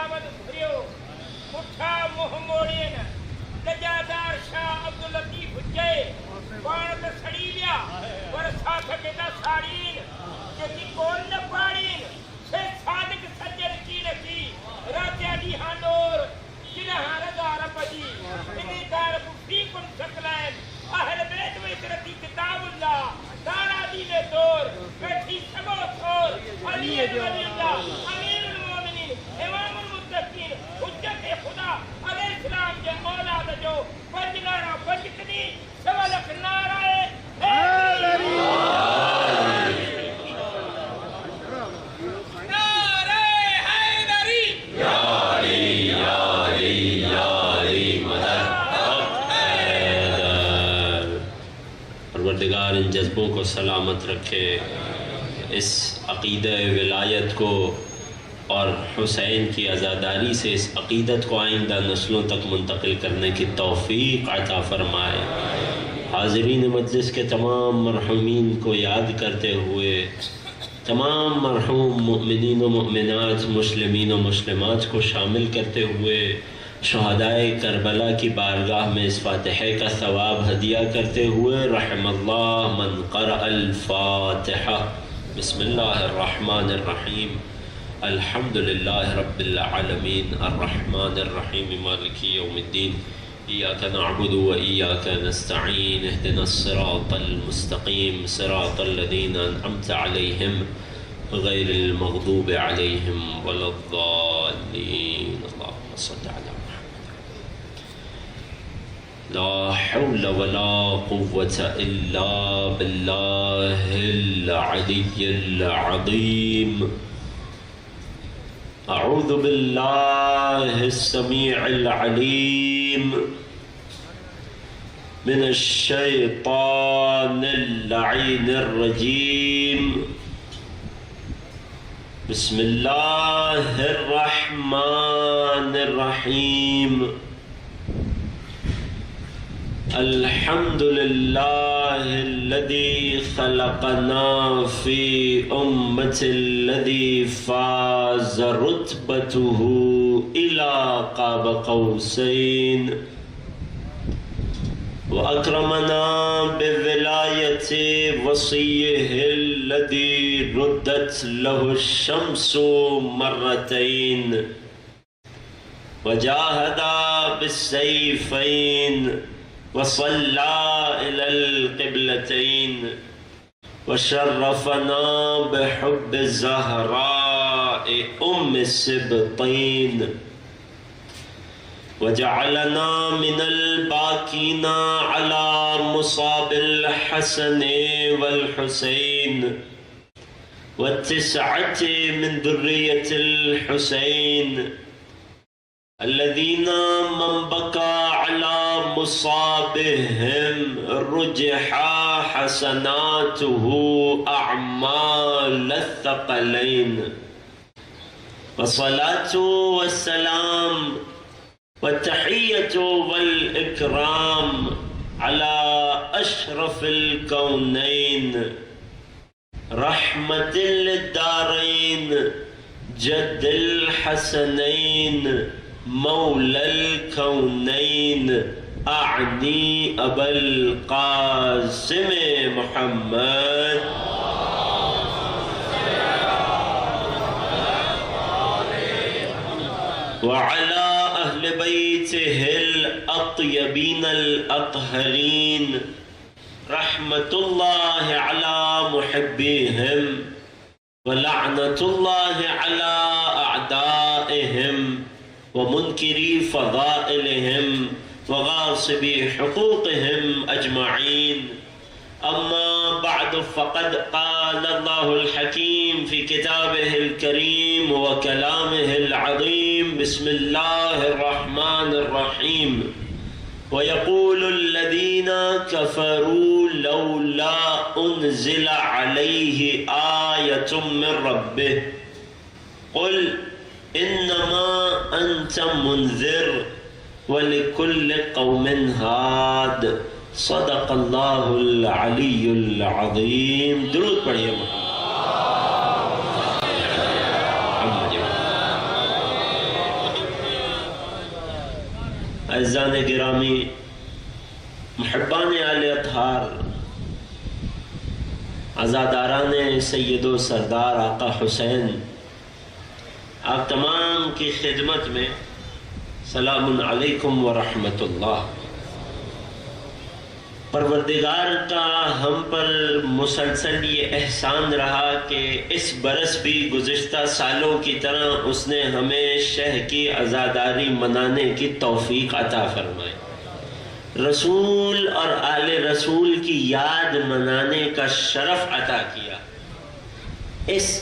آمد بھریو مٹھا موہ موڑین لجادار شاہ عبداللطیف جے وانت سڑی لیا ورسا کھکتا ساڑین جتی کون نہ پاڑین سے صادق سجر کی نکی راتیا دی ہانور جنہاں رضا رب جی انہی دار فیکم سکلائن اہل بیت و اکرتی کتاب اللہ دارا دین دور بیٹھی سبو سور علی ولی اللہ امیر المومنین امام المتقین حجت خدا علیہ السلام کے اولاد جو پنجگارہ پنجکنی سوالک نارائے پروردگار ان جذبوں کو سلامت رکھے، اس عقیدہ ولایت کو اور حسین کی عزاداری سے اس عقیدت کو آئندہ نسلوں تک منتقل کرنے کی توفیق عطا فرمائے۔ حاضرین مجلس کے تمام مرحومین کو یاد کرتے ہوئے، تمام مرحوم مؤمنین و مؤمنات، مسلمین و مسلمات کو شامل کرتے ہوئے شہدائے کربلا کی بارگاہ میں اس فاتحے کا ثواب ہدیہ کرتے ہوئے، رحم اللہ من قرأ الفاتحہ۔ بسم اللہ الرحمن الرحیم، الحمد للہ رب العالمین، الرحمن الرحیم، مالک یوم الدین، ایاک نعبد و ایاک نستعین، اہدنا الصراط المستقیم، صراط الذین انعمت علیہم غیر المغضوب علیہم ولا الضالین۔ اللہم صل علی لا حول ولا قوة إلا بالله العلي العظيم۔ أعوذ بالله السميع العليم من الشيطان اللعين الرجيم، بسم الله الرحمن الرحيم، الحمد لله الذي خلقنا في أمة الذي فاز رتبته إلى قاب قوسين، وأكرمنا بولاية وصيه الذي ردت له الشمس مرتين، وجاهد بالسيفين، وصلى إلى القبلتين، وشرفنا بحب الزهراء أم السبطين، وجعلنا من الباكين على مصاب الحسن والحسين، والتسعة من ذرية الحسين، الذين من بكى على مصابهم رجح حسناته أعمال الثقلين، والصلاة والسلام والتحية والإكرام على أشرف الكونين، رحمة للدارين، جد الحسنين، مولى الكونين، أعني أبا القاسم محمد وعلى أهل بيته الأطيبين الأطهرين، رحمة الله على محبيهم، ولعنة الله على أعدائهم، ومنكري فضائلهم، وغاصبي حقوقهم أجمعين. أما بعد، فقد قال الله الحكيم في كتابه الكريم وكلامه العظيم، بسم الله الرحمن الرحيم، ويقول الذين كفروا لولا أنزل عليه آية من ربه، قل إنما أنت منذر ولكل قوم هاد، صدق الله العلي العظيم۔ درود پڑھیے محمد اعزان گرامی، محبان آل اطہار، عزاداران سید و سردار آقا حسین، آپ تمام کی خدمت میں سلام علیکم ورحمۃ اللہ۔ پروردگار کا ہم پر مسلسل یہ احسان رہا کہ اس برس بھی گزشتہ سالوں کی طرح اس نے ہمیں شہ کی عزاداری منانے کی توفیق عطا فرمائی، رسول اور آل رسول کی یاد منانے کا شرف عطا کیا۔ اس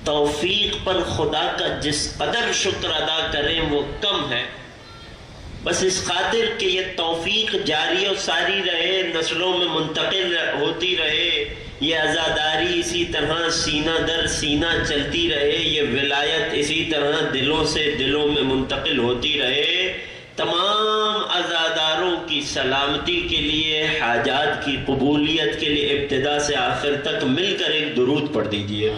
توفیق پر خدا کا جس قدر شکر ادا کریں وہ کم ہے، بس اس خاطر کہ یہ توفیق جاری و ساری رہے، نسلوں میں منتقل ہوتی رہے، یہ عزاداری اسی طرح سینہ در سینہ چلتی رہے، یہ ولایت اسی طرح دلوں سے دلوں میں منتقل ہوتی رہے۔ تمام عزاداروں کی سلامتی کے لیے، حاجات کی قبولیت کے لیے ابتدا سے آخر تک مل کر ایک درود پڑھ دیجئے۔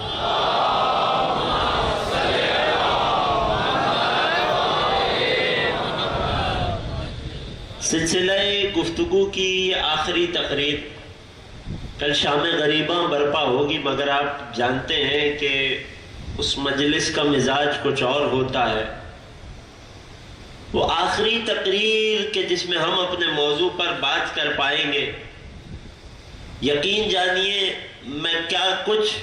سلسلہ گفتگو کی یہ آخری تقریر، کل شام غریباں برپا ہوگی، مگر آپ جانتے ہیں کہ اس مجلس کا مزاج کچھ اور ہوتا ہے۔ وہ آخری تقریر کہ جس میں ہم اپنے موضوع پر بات کر پائیں گے، یقین جانیے میں کیا کچھ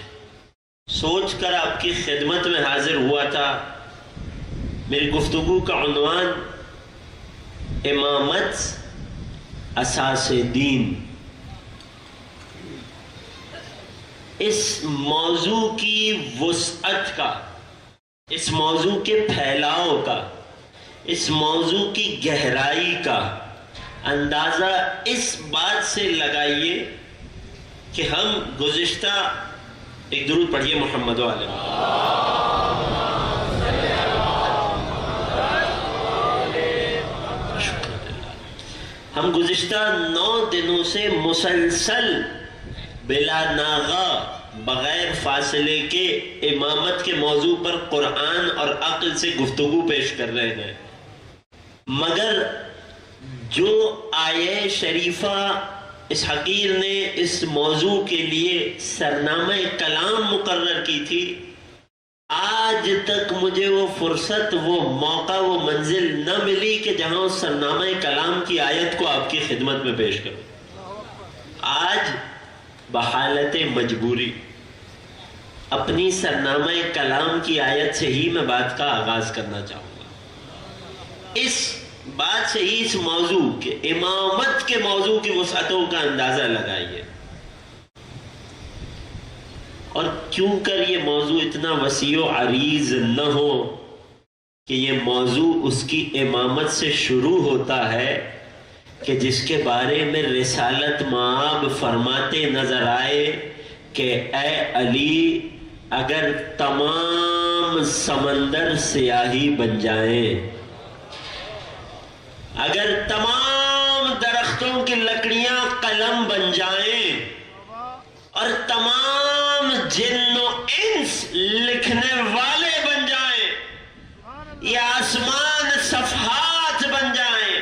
سوچ کر آپ کی خدمت میں حاضر ہوا تھا۔ میری گفتگو کا عنوان امامت اساس دین۔ اس موضوع کی وسعت کا، اس موضوع کے پھیلاؤ کا، اس موضوع کی گہرائی کا اندازہ اس بات سے لگائیے کہ ہم گزشتہ، ایک درود پڑھیے محمد و آل محمد۔ ہم گزشتہ 9 دنوں سے مسلسل بلا ناغہ بغیر فاصلے کے امامت کے موضوع پر قرآن اور عقل سے گفتگو پیش کر رہے ہیں، مگر جو آیہ شریفہ اس حقیر نے اس موضوع کے لیے سرنامہ کلام مقرر کی تھی، آج تک مجھے وہ فرصت، وہ موقع، وہ منزل نہ ملی کہ جہاں اس سرنامہ کلام کی آیت کو آپ کی خدمت میں پیش کروں۔ آج بحالت مجبوری اپنی سرنامہ کلام کی آیت سے ہی میں بات کا آغاز کرنا چاہوں گا۔ اس بات سے ہی اس موضوع کے، امامت کے موضوع کی وسعتوں کا اندازہ لگائیے، اور کیوں کر یہ موضوع اتنا وسیع و عریض نہ ہو کہ یہ موضوع اس کی امامت سے شروع ہوتا ہے کہ جس کے بارے میں رسالت مآب فرماتے نظر آئے کہ اے علی، اگر تمام سمندر سیاہی بن جائیں، اگر تمام درختوں کی لکڑیاں قلم بن جائیں، اور تمام جن و انس لکھنے والے بن جائیں، یہ آسمان صفحات بن جائیں،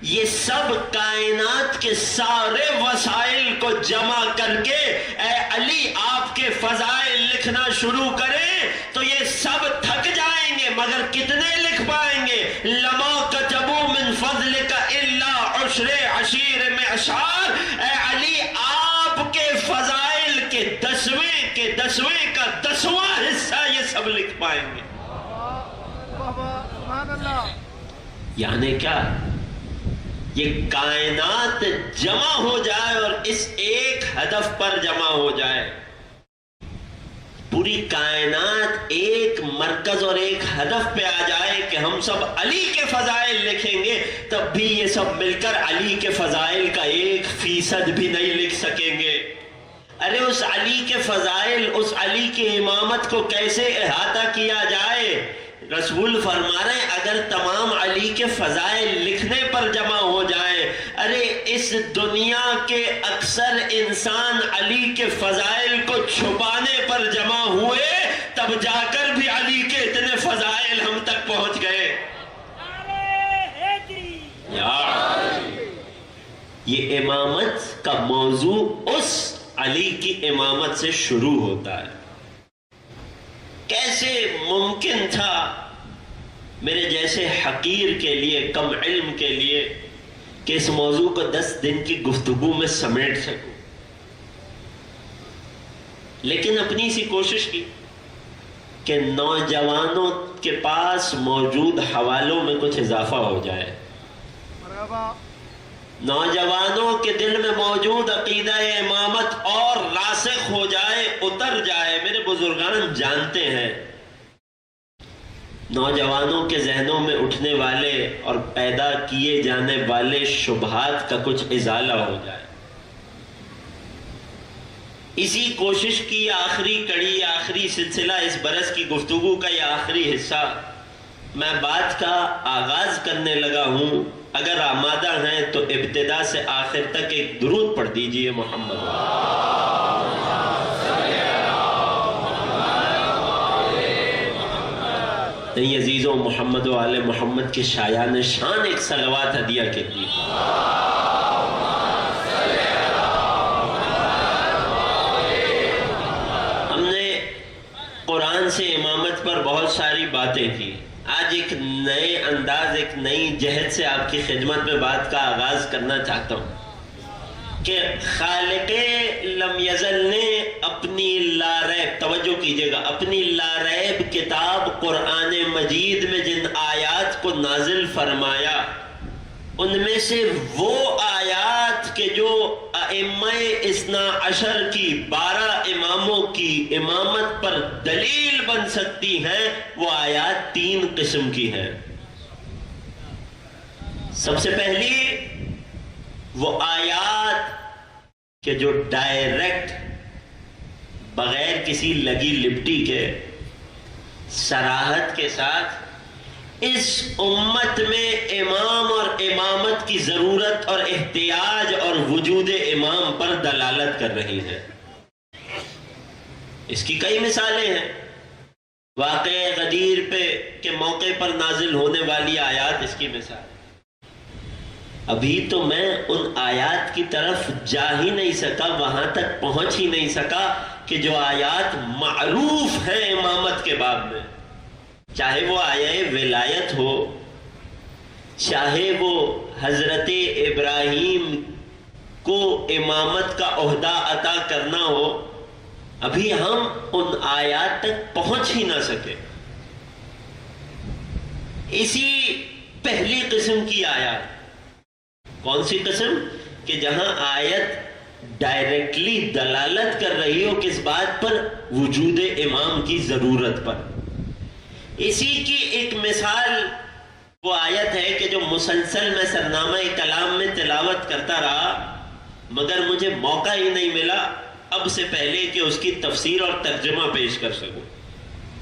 یہ سب کائنات کے سارے وسائل کو جمع کر کے اے علی آپ کے فضائل لکھنا شروع کریں تو یہ سب تھک جائیں گے، مگر کتنے لکھ پائیں گے؟ لما کتبوا من فضلک الا عشر عشیر میں اشعار، اے علی آپ کے فضائل کے 10ویں کا 10واں حصہ یہ سب لکھ پائیں گے۔ یعنی کیا؟ یہ کائنات جمع ہو جائے اور اس ایک ہدف پر جمع ہو جائے، پوری کائنات ایک مرکز اور ایک ہدف پہ آ جائے کہ ہم سب علی کے فضائل لکھیں گے، تب بھی یہ سب مل کر علی کے فضائل کا 1% بھی نہیں لکھ سکیں گے۔ ارے اس علی کے فضائل، اس علی کی امامت کو کیسے احاطہ کیا جائے؟ رسول فرما رہے ہیں اگر تمام علی کے فضائل لکھنے پر جمع ہو جائیں، ارے اس دنیا کے اکثر انسان علی کے فضائل کو چھپانے پر جمع ہوئے، تب جا کر بھی علی کے اتنے فضائل ہم تک پہنچ گئے۔ یہ امامت کا موضوع اس علی کی امامت سے شروع ہوتا ہے۔ کیسے ممکن تھا میرے جیسے حقیر کے لیے، کم علم کے لیے، کہ اس موضوع کو 10 دن کی گفتگو میں سمیٹ سکوں؟ لیکن اپنی سی کوشش کی کہ نوجوانوں کے پاس موجود حوالوں میں کچھ اضافہ ہو جائے، نوجوانوں کے دل میں موجود عقیدہ امامت اور راسخ ہو جائے، اتر جائے۔ میرے بزرگان جانتے ہیں نوجوانوں کے ذہنوں میں اٹھنے والے اور پیدا کیے جانے والے شبہات کا کچھ ازالہ ہو جائے۔ اسی کوشش کی آخری کڑی، آخری سلسلہ، اس برس کی گفتگو کا یہ آخری حصہ میں بات کا آغاز کرنے لگا ہوں۔ اگر آمادہ ہیں تو ابتدا سے آخر تک ایک درود پڑھ دیجئے محمد۔ نہیں عزیزوں، محمد و آل محمد کے شایان شان ایک صلوات ہدیہ کیجئے۔ ہم نے قرآن سے امامت پر بہت ساری باتیں کی۔ آج ایک نئے انداز، ایک نئی جہت سے آپ کی خدمت میں بات کا آغاز کرنا چاہتا ہوں کہ خالق لم یزل نے اپنی لا ریب، توجہ کیجئے گا، اپنی لا ریب کتاب قرآن مجید میں جن آیات کو نازل فرمایا، ان میں سے وہ آیات کہ جو ائمہ اثنا عشر کی، 12 اماموں کی امامت پر دلیل بن سکتی ہیں، وہ آیات 3 قسم کی ہیں۔ سب سے پہلی وہ آیات کہ جو ڈائریکٹ، بغیر کسی لگی لپٹی کے، صراحت کے ساتھ اس امت میں امام اور امامت کی ضرورت اور احتیاج اور وجود امام پر دلالت کر رہی ہیں۔ اس کی کئی مثالیں ہیں۔ واقعہ غدیر کے موقع پر نازل ہونے والی آیات اس کی مثال۔ ابھی تو میں ان آیات کی طرف جا ہی نہیں سکا، وہاں تک پہنچ ہی نہیں سکا کہ جو آیات معروف ہیں امامت کے باب میں، چاہے وہ آیہ ولایت ہو، چاہے وہ حضرت ابراہیم کو امامت کا عہدہ عطا کرنا ہو، ابھی ہم ان آیات تک پہنچ ہی نہ سکے۔ اسی پہلی قسم کی آیات، کون سی قسم؟ کہ جہاں آیت ڈائریکٹلی دلالت کر رہی ہو کس بات پر؟ وجود امام کی ضرورت پر۔ اسی کی ایک مثال وہ آیت ہے کہ جو مسلسل میں سرنامہ کلام میں تلاوت کرتا رہا، مگر مجھے موقع ہی نہیں ملا اب سے پہلے کہ اس کی تفسیر اور ترجمہ پیش کر سکوں۔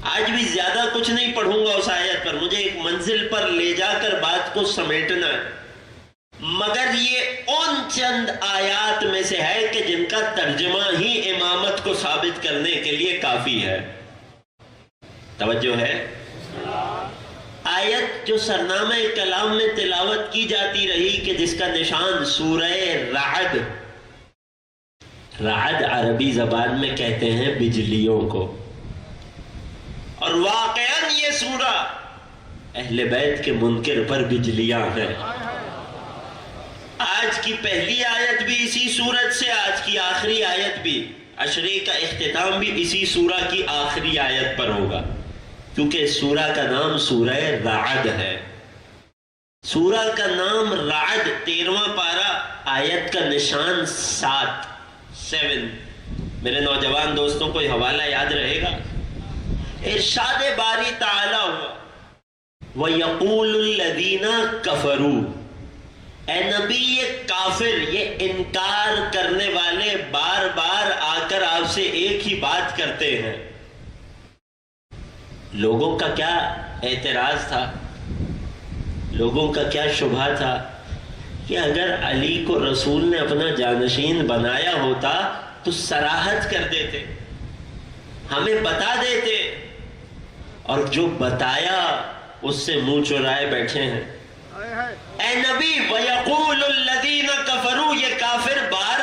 آج بھی زیادہ کچھ نہیں پڑھوں گا اس آیت پر، مجھے ایک منزل پر لے جا کر بات کو سمیٹنا ہے، مگر یہ ان چند آیات میں سے ہے کہ جن کا ترجمہ ہی امامت کو ثابت کرنے کے لیے کافی ہے۔ توجہ ہے؟ آیت جو سرنامہ کلام میں تلاوت کی جاتی رہی کہ جس کا نشان سورہ رعد، رعد عربی زبان میں کہتے ہیں بجلیوں کو، اور واقعاً یہ سورہ اہل بیت کے منکر پر بجلیاں ہیں۔ آج کی پہلی آیت بھی اسی سورت سے، آج کی آخری آیت بھی، عشرے کا اختتام بھی اسی سورہ کی آخری آیت پر ہوگا، کیونکہ اس سورہ کا نام سورہ رعد ہے۔ سورہ کا نام رعد، 13واں پارہ، آیت کا نشان 7۔ میرے نوجوان دوستوں کو یہ حوالہ یاد رہے گا۔ ارشاد باری تعالیٰ ہوا وَيَقُولُ الَّذِينَ كَفَرُوا، اے نبی یہ کافر، یہ انکار کرنے والے بار بار آ کر آپ سے ایک ہی بات کرتے ہیں۔ لوگوں کا کیا اعتراض تھا، لوگوں کا کیا شبہ تھا کہ اگر علی کو رسول نے اپنا جانشین بنایا ہوتا تو صراحت کر دیتے، ہمیں بتا دیتے، اور جو بتایا اس سے منہ چرائے بیٹھے ہیں۔ اے نبی وَيَقُولُ الَّذِينَ كَفَرُوا، یہ کافر بار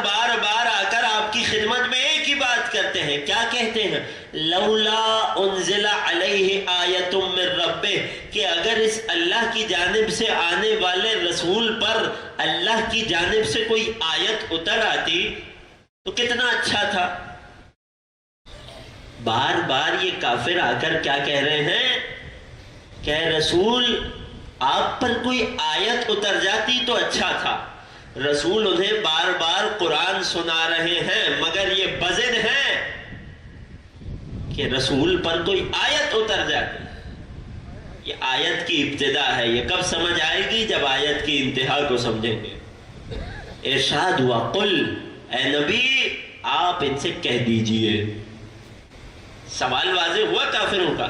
بار آ کر آپ کی خدمت میں ایک ہی بات کرتے ہیں. کیا کہتے ہیں؟ لَوْلَا أُنزِلَ عَلَيْهِ آیَةٌ مِّن رَبِّهِ، کہ اگر اس اللہ کی جانب سے آنے والے رسول پر اللہ کی جانب سے کوئی آیت اتر آتی تو کتنا اچھا تھا. بار بار یہ کافر آ کر کیا کہہ رہے ہیں کہ اے رسول آپ پر کوئی آیت اتر جاتی تو اچھا تھا. رسول انہیں بار بار قرآن سنا رہے ہیں مگر یہ بضد ہیں کہ رسول پر کوئی آیت اتر جاتی. یہ آیت کی ابتدا ہے، یہ کب سمجھ آئے گی؟ جب آیت کی انتہا کو سمجھیں گے. ارشاد ہوا قل، اے نبی آپ ان سے کہہ دیجئے. سوال واضح ہوا کافروں کا.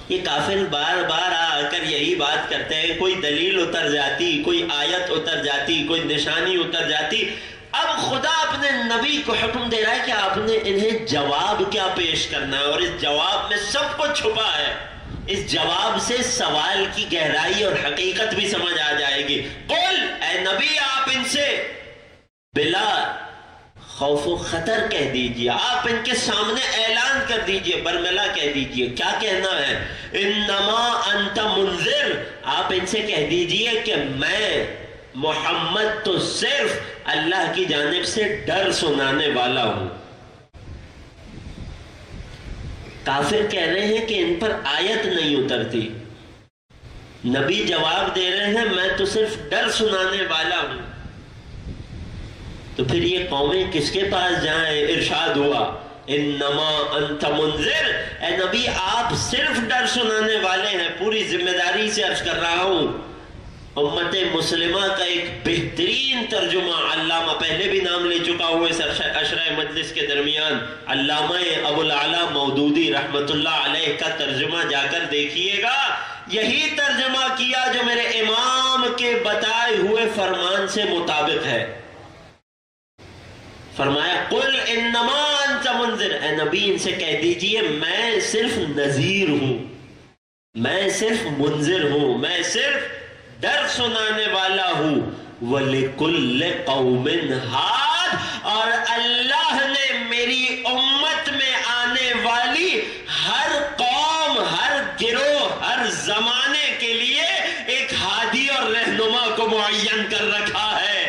یہ کافر بار بار آ کر یہی بات کرتے ہیں، کوئی دلیل اتر جاتی، کوئی آیت اتر جاتی، کوئی نشانی اتر جاتی. اب خدا اپنے نبی کو حکم دے رہا ہے کہ آپ نے انہیں جواب کیا پیش کرنا ہے، اور اس جواب میں سب کچھ چھپا ہے. اس جواب سے سوال کی گہرائی اور حقیقت بھی سمجھ آ جائے گی. قل، اے نبی آپ ان سے بلا خوف و خطر کہہ دیجئے، آپ ان کے سامنے اعلان کر دیجئے، برملا کہہ دیجئے. کیا کہنا ہے؟ انما انت منذر، آپ ان سے کہہ دیجئے کہ میں محمد تو صرف اللہ کی جانب سے ڈر سنانے والا ہوں. کافر کہہ رہے ہیں کہ ان پر آیت نہیں اترتی. نبی جواب دے رہے ہیں میں تو صرف ڈر سنانے والا ہوں. تو پھر یہ قومیں کس کے پاس جائیں؟ ارشاد ہوا انما انت منذر، اے نبی آپ صرف ڈر سنانے والے ہیں. پوری ذمہ داری سے عرض کر رہا ہوں. امت مسلمہ کا ایک بہترین ترجمہ، علامہ پہلے بھی نام لے چکا ہوا اس عشرہ مجلس کے درمیان، علامہ ابو العلا مودودی رحمت اللہ علیہ کا ترجمہ جا کر دیکھیے گا. یہی ترجمہ کیا جو میرے امام کے بتائے ہوئے فرمان سے مطابق ہے. فرمایا قل انما انت منذر، اے نبی ان سے کہہ دیجئے میں صرف نذیر ہوں، میں صرف منذر ہوں، میں صرف ڈر سنانے والا ہوں. وَلِكُلِّ قَوْمٍ هَادٍ، اور اللہ نے میری امت میں آنے والی ہر قوم، ہر گروہ، ہر زمانے کے لیے ایک ہادی اور رہنما کو معین کر رکھا ہے.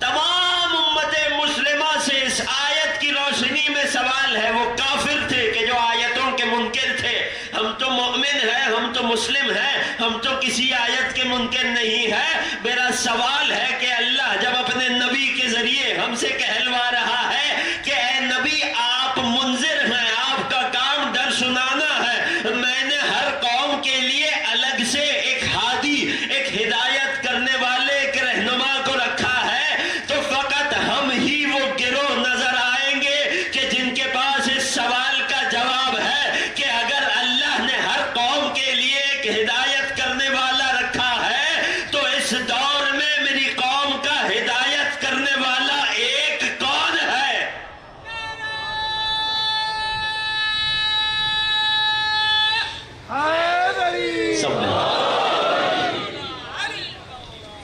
تمام امت مسلمہ سے اس آیت کی روشنی میں سوال ہے. وہ کافر تھے کہ جو آیتوں کے منکر تھے. ہم تو مومن ہیں، ہم تو مسلم ہیں، ہم تو کسی آیت کے منکر نہیں ہے. میرا سوال ہے کہ اللہ جب اپنے نبی کے ذریعے ہم سے کہلوا رہا ہے کہ اے نبی آپ منذر ہیں، آپ کا کام ڈر سنانا ہے، میں نے ہر قوم کے لیے الگ سے ایک ہادی، ایک ہدایت کرنے والے، ایک رہنما کو رکھا ہے، تو فقط ہم ہی وہ گروہ نظر آئیں گے کہ جن کے پاس اس سوال کا جواب ہے کہ اگر اللہ نے ہر قوم کے لیے ایک ہدایت کرنے والا رکھا ہے تو اس دور میں میری قوم کا ہدایت کرنے والا ایک کون ہے؟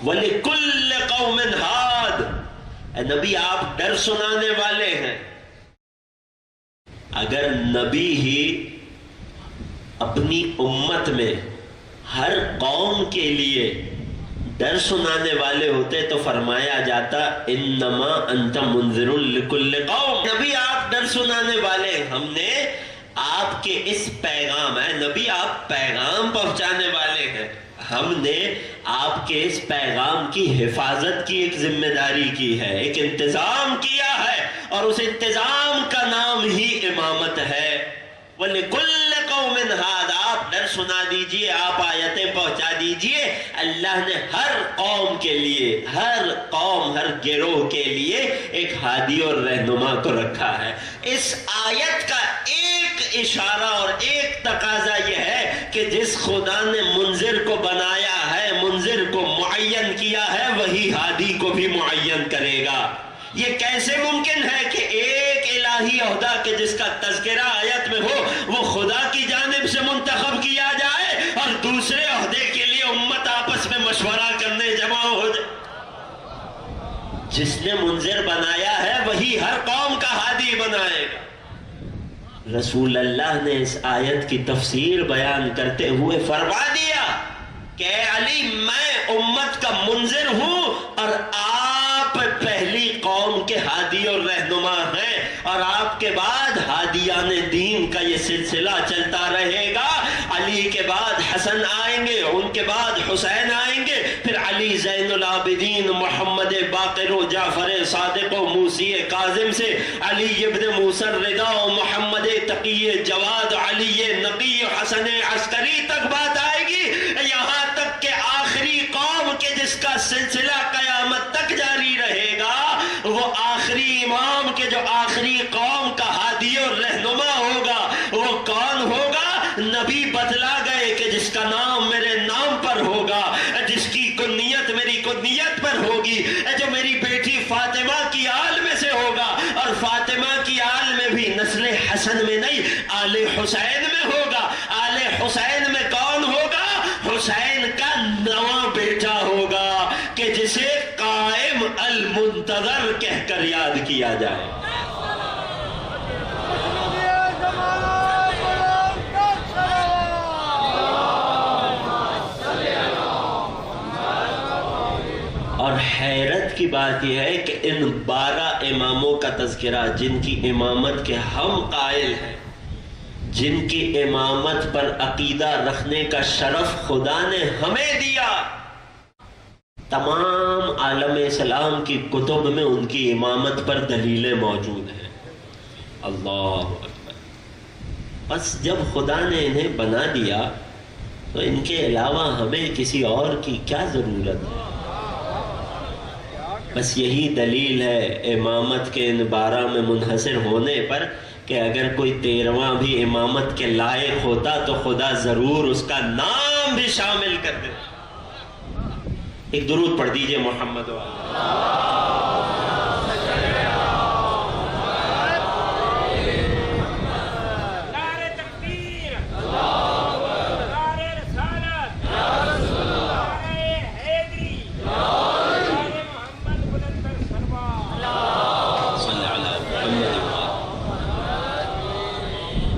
وَلِكُلِّ قَوْمٍ هَادٍ، اے نبی آپ ڈر سنانے والے ہیں. اگر نبی ہی اپنی امت میں ہر قوم کے لیے ڈر سنانے والے ہوتے تو فرمایا جاتا انما انت منذر لکل قوم. نبی آپ ڈر سنانے والے ہیں. ہم نے آپ کے اس پیغام، ہے نبی آپ پیغام پہنچانے والے ہیں، ہم نے آپ کے اس پیغام کی حفاظت کی ایک ذمہ داری کی ہے، ایک انتظام کیا ہے، اور اس انتظام کا نام ہی امامت ہے. وَلِكُلِّ قَوْمٍ هَادٍ، آپ ڈر سنا دیجئے، آپ آیتیں پہنچا دیجئے. اللہ نے ہر قوم کے لیے، ہر قوم، ہر گروہ کے لیے ایک ہادی اور رہنما کو رکھا ہے. اس آیت کا ایک اشارہ اور ایک تقاضا یہ ہے کہ جس خدا نے منذر کو بنایا ہے، منذر کو معین کیا ہے، وہی ہادی کو بھی معین کرے گا. یہ کیسے ممکن ہے کہ ایک الہی عہدہ کہ جس کا تذکرہ آیت میں ہو وہ خدا کی جانب سے منتخب کیا جائے اور دوسرے عہدے کے لیے امت آپس میں جس نے منذر بنایا ہے وہی ہر قوم کا ہادی بنائے گا۔ رسول اللہ نے اس آیت کی تفسیر بیان کرتے ہوئے فرما دیا کہ اے علی میں امت کا منذر ہوں اور آپ پہلی قوم کے ہادی اور رہنما ہیں، اور آپ کے بعد ہادیان دین کا یہ سلسلہ چلتا رہے گا۔ علی کے بعد حسن آئیں گے، ان کے بعد حسین آئیں گے، پھر علی زین العابدین، محمد باقر و جعفر صادق و موسی کاظم سے علی ابن موسی الرضا و محمد تقی جواد، علی نقی و حسن عسکری تک بات آئے گی، یہاں تک کہ آخری قوم کے جس کا سلسلہ قیامت تک جاری رہے گا، وہ آخری امام کے جو آخری قوم کا ہادی اور رہنما ہوگا وہ کون ہوگا؟ نبی بتلا گئے کہ جس کا نام میرے نام پر ہوگا، جس کی کنیت میری کنیت پر ہوگی، جو میری بیٹی فاطمہ کی آل میں سے ہوگا، اور فاطمہ کی آل میں بھی نسل حسن میں نہیں، آل حسین میں ہوگا۔ آل حسین میں کون ہوگا؟ حسین کا نواں بیٹا ہوگا کہ جسے قائم المنتظر کہہ کر یاد کیا جائے۔ اور حیرت کی بات یہ ہے کہ ان 12 اماموں کا تذکرہ جن کی امامت کے ہم قائل ہیں، جن کی امامت پر عقیدہ رکھنے کا شرف خدا نے ہمیں دیا، تمام عالم اسلام کی کتب میں ان کی امامت پر دلیلیں موجود ہیں۔ اللہ اکبر۔ بس جب خدا نے انہیں بنا دیا تو ان کے علاوہ ہمیں کسی اور کی کیا ضرورت ہے؟ بس یہی دلیل ہے امامت کے ان 12 میں منحصر ہونے پر کہ اگر کوئی 13واں بھی امامت کے لائق ہوتا تو خدا ضرور اس کا نام بھی شامل کر دے۔ ایک درود پڑھ دیجئے محمد والا۔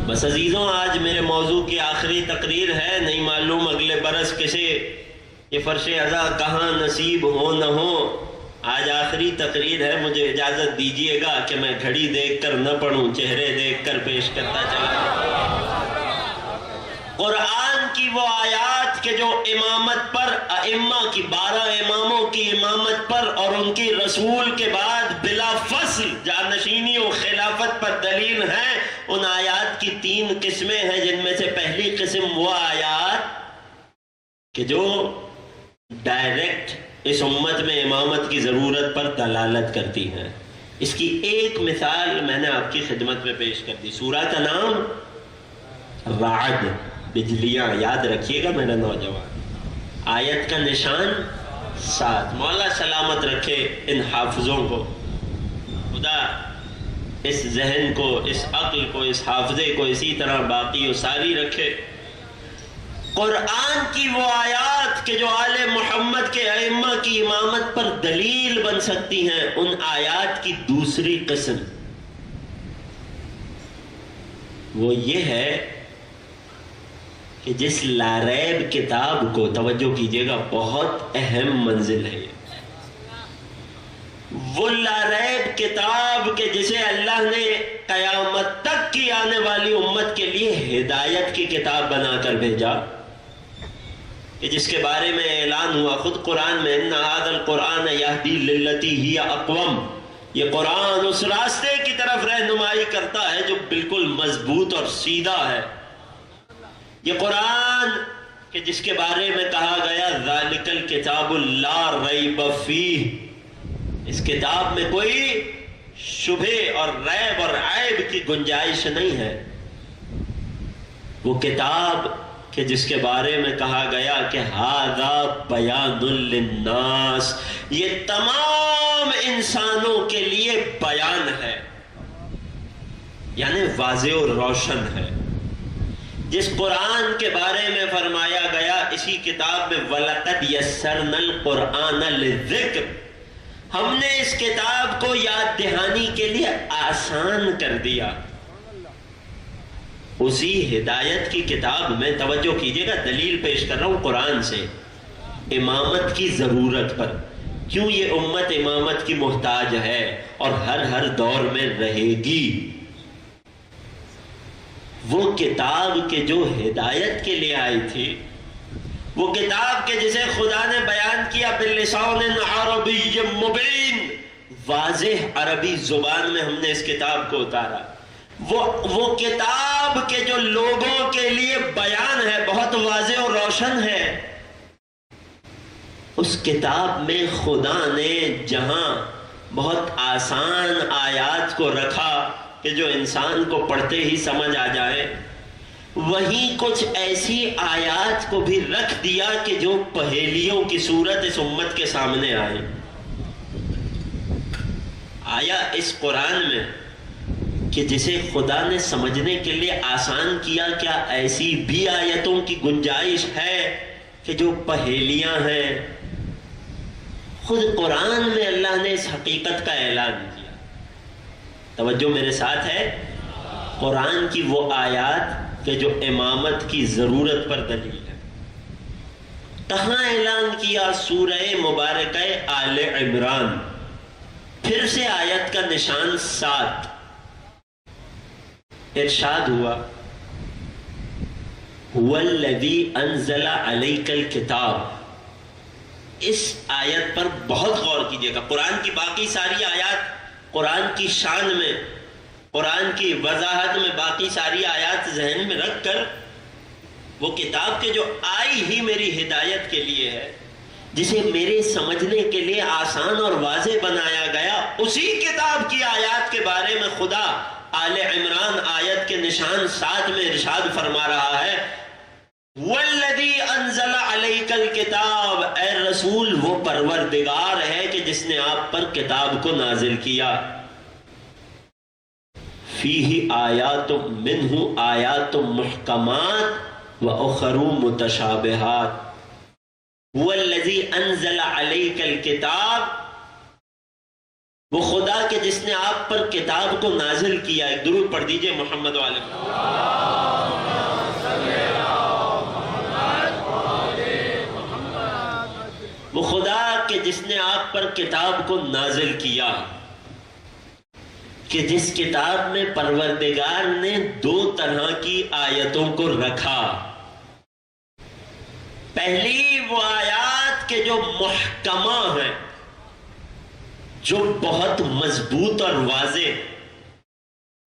بس عزیزوں، آج میرے موضوع کی آخری تقریر ہے، نہیں معلوم اگلے برس کسے یہ فرش عزا کہاں نصیب ہو نہ ہو۔ آج آخری تقریر ہے، مجھے اجازت دیجئے گا کہ میں گھڑی دیکھ کر نہ پڑھوں، چہرے دیکھ کر پیش کرتا چلا۔ قرآن کی وہ آیات کہ جو امامت پر، ائمہ کی 12 اماموں کی امامت پر اور ان کی رسول کے بعد بلا فصل جانشینی و خلافت پر دلیل ہیں، ان آیات کی 3 قسمیں ہیں، جن میں سے پہلی قسم وہ آیات کہ جو ڈائریکٹ اس امت میں امامت کی ضرورت پر دلالت کرتی ہیں۔ اس کی ایک مثال میں نے آپ کی خدمت میں پیش کر دی، سورہ کا نام رعد، بجلیاں، یاد رکھیے گا میرا نوجوان۔ آیت کا نشان 7۔ مولا سلامت رکھے ان حافظوں کو، خدا اس ذہن کو، اس عقل کو، اس حافظے کو اسی طرح باقی و ساری رکھے۔ قرآن کی وہ آیات کہ جو آل محمد کے ائمہ کی امامت پر دلیل بن سکتی ہیں، ان آیات کی دوسری قسم وہ یہ ہے کہ جس لاریب کتاب کو، توجہ کیجئے گا بہت اہم منزل ہے یہ، وہ لاریب کتاب کہ جسے اللہ نے قیامت تک کی آنے والی امت کے لیے ہدایت کی کتاب بنا کر بھیجا، کہ جس کے بارے میں اعلان ہوا خود قرآن میں، ان هذا القرآن یہدی للتی ہی اقوم، یہ قرآن اس راستے کی طرف رہنمائی کرتا ہے جو بالکل مضبوط اور سیدھا ہے۔ یہ قرآن کہ جس کے بارے میں کہا گیا ذالک الکتاب لا ریب فیہ، اس کتاب میں کوئی شبہ اور ریب اور عیب کی گنجائش نہیں ہے۔ وہ کتاب کہ جس کے بارے میں کہا گیا کہ ھذا بیان للناس، یہ تمام انسانوں کے لیے بیان ہے، یعنی واضح اور روشن ہے۔ جس قرآن کے بارے میں فرمایا گیا اسی کتاب میں وَلَقَدْ يَسَّرْنَا الْقُرْآنَ لِلذِّكْرِ، ہم نے اس کتاب کو یاد دہانی کے لیے آسان کر دیا. اسی ہدایت کی کتاب میں توجہ کیجئے گا، دلیل پیش کر رہا ہوں قرآن سے، امامت کی ضرورت پر. کیوں یہ امت امامت کی محتاج ہے اور ہر دور میں رہے گی. وہ کتاب کے جو ہدایت کے لیے آئی تھی، وہ کتاب کے جسے خدا نے بیان کیا باللسان عربی مبین، واضح عربی زبان میں ہم نے اس کتاب کو اتارا. وہ کتاب کے جو لوگوں کے لیے بیان ہے، بہت واضح اور روشن ہے. اس کتاب میں خدا نے جہاں بہت آسان آیات کو رکھا کہ جو انسان کو پڑھتے ہی سمجھ آ جائے، وہیں کچھ ایسی آیات کو بھی رکھ دیا کہ جو پہیلیوں کی صورت اس امت کے سامنے آئے. آیا اس قرآن میں کہ جسے خدا نے سمجھنے کے لیے آسان کیا، کیا ایسی بھی آیتوں کی گنجائش ہے کہ جو پہیلیاں ہیں؟ خود قرآن میں اللہ نے اس حقیقت کا اعلان کیا. توجہ میرے ساتھ ہے؟ قرآن کی وہ آیات کہ جو امامت کی ضرورت پر دلیل ہے. کہاں اعلان کیا؟ سورہ مبارکہ آل عمران، پھر سے آیت کا نشان 7. ارشاد ہوا هو الذی انزل علیک الکتاب. اس آیت پر بہت غور کیجئے گا. قرآن کی باقی ساری آیات قرآن کی شان میں، قرآن کی وضاحت میں باقی ساری آیات ذہن میں رکھ کر، وہ کتاب کے جو آئی ہی میری ہدایت کے لیے ہے، جسے میرے سمجھنے کے لیے آسان اور واضح بنایا گیا، اسی کتاب کی آیات کے بارے میں خدا آل عمران آیت کے نشان 7 میں ارشاد فرما رہا ہے والذی انزل علیک الکتاب. اے رسول، وہ پروردگار ہے کہ جس نے آپ پر کتاب کو نازل کیا. فیہ آیات منہ آیات محکمات و اخر متشابہات. والذی انزل علیک الکتاب، وہ خدا کے جس نے آپ پر کتاب کو نازل کیا. ایک درود پڑھ دیجئے محمد والے. وہ خدا کے جس نے آپ پر کتاب کو نازل کیا، کہ جس کتاب میں پروردگار نے 2 طرح کی آیتوں کو رکھا. پہلی وہ آیات کے جو محکمہ ہیں، جو بہت مضبوط اور واضح.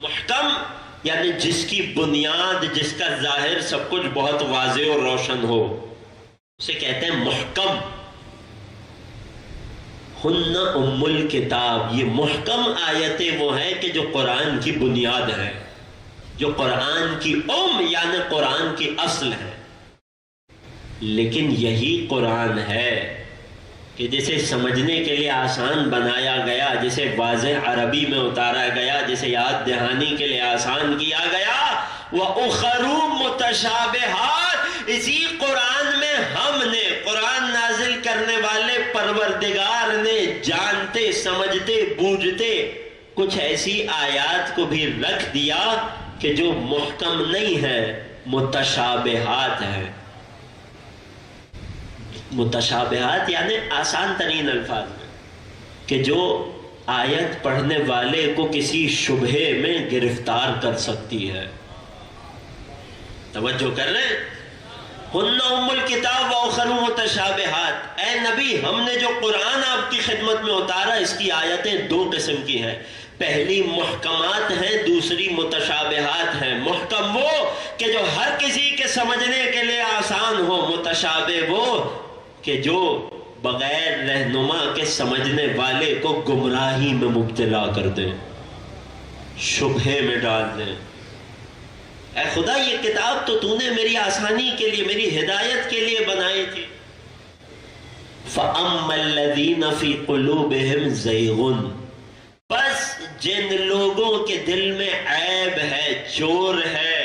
محکم یعنی جس کی بنیاد، جس کا ظاہر سب کچھ بہت واضح اور روشن ہو، اسے کہتے ہیں محکم. ہن ام الکتاب، یہ محکم آیتیں وہ ہیں کہ جو قرآن کی بنیاد ہے، جو قرآن کی یعنی قرآن کی اصل ہے. لیکن یہی قرآن ہے کہ جسے سمجھنے کے لیے آسان بنایا گیا، جسے واضح عربی میں اتارا گیا، جسے یاد دہانی کے لیے آسان کیا گیا. وَأُخَرُ مُتَشَابِهَاتٍ. اسی قرآن میں ہم نے، قرآن نازل کرنے والے پروردگار نے، جانتے سمجھتے بوجھتے کچھ ایسی آیات کو بھی رکھ دیا کہ جو محکم نہیں ہے، متشابہات ہیں. متشابہات یعنی آسان ترین الفاظ میں، کہ جو آیت پڑھنے والے کو کسی شبہے میں گرفتار کر سکتی ہے. توجہ کر رہے ہیں؟ ہن ام الکتاب و اخر متشابہات. اے نبی، ہم نے جو قرآن آپ کی خدمت میں اتارا، اس کی آیتیں 2 قسم کی ہیں. پہلی محکمات ہیں، دوسری متشابہات ہیں. محکم وہ کہ جو ہر کسی کے سمجھنے کے لیے آسان ہو، متشابہ وہ کہ جو بغیر رہنما کے سمجھنے والے کو گمراہی میں مبتلا کر دے، شبہے میں ڈال دے. اے خدا، یہ کتاب تو نے میری آسانی کے لیے، میری ہدایت کے لیے بنائی تھی. فَأَمَّا الَّذِينَ فِي قُلُوبِهِمْ زَيْغٌ. بس جن لوگوں کے دل میں عیب ہے، چور ہے،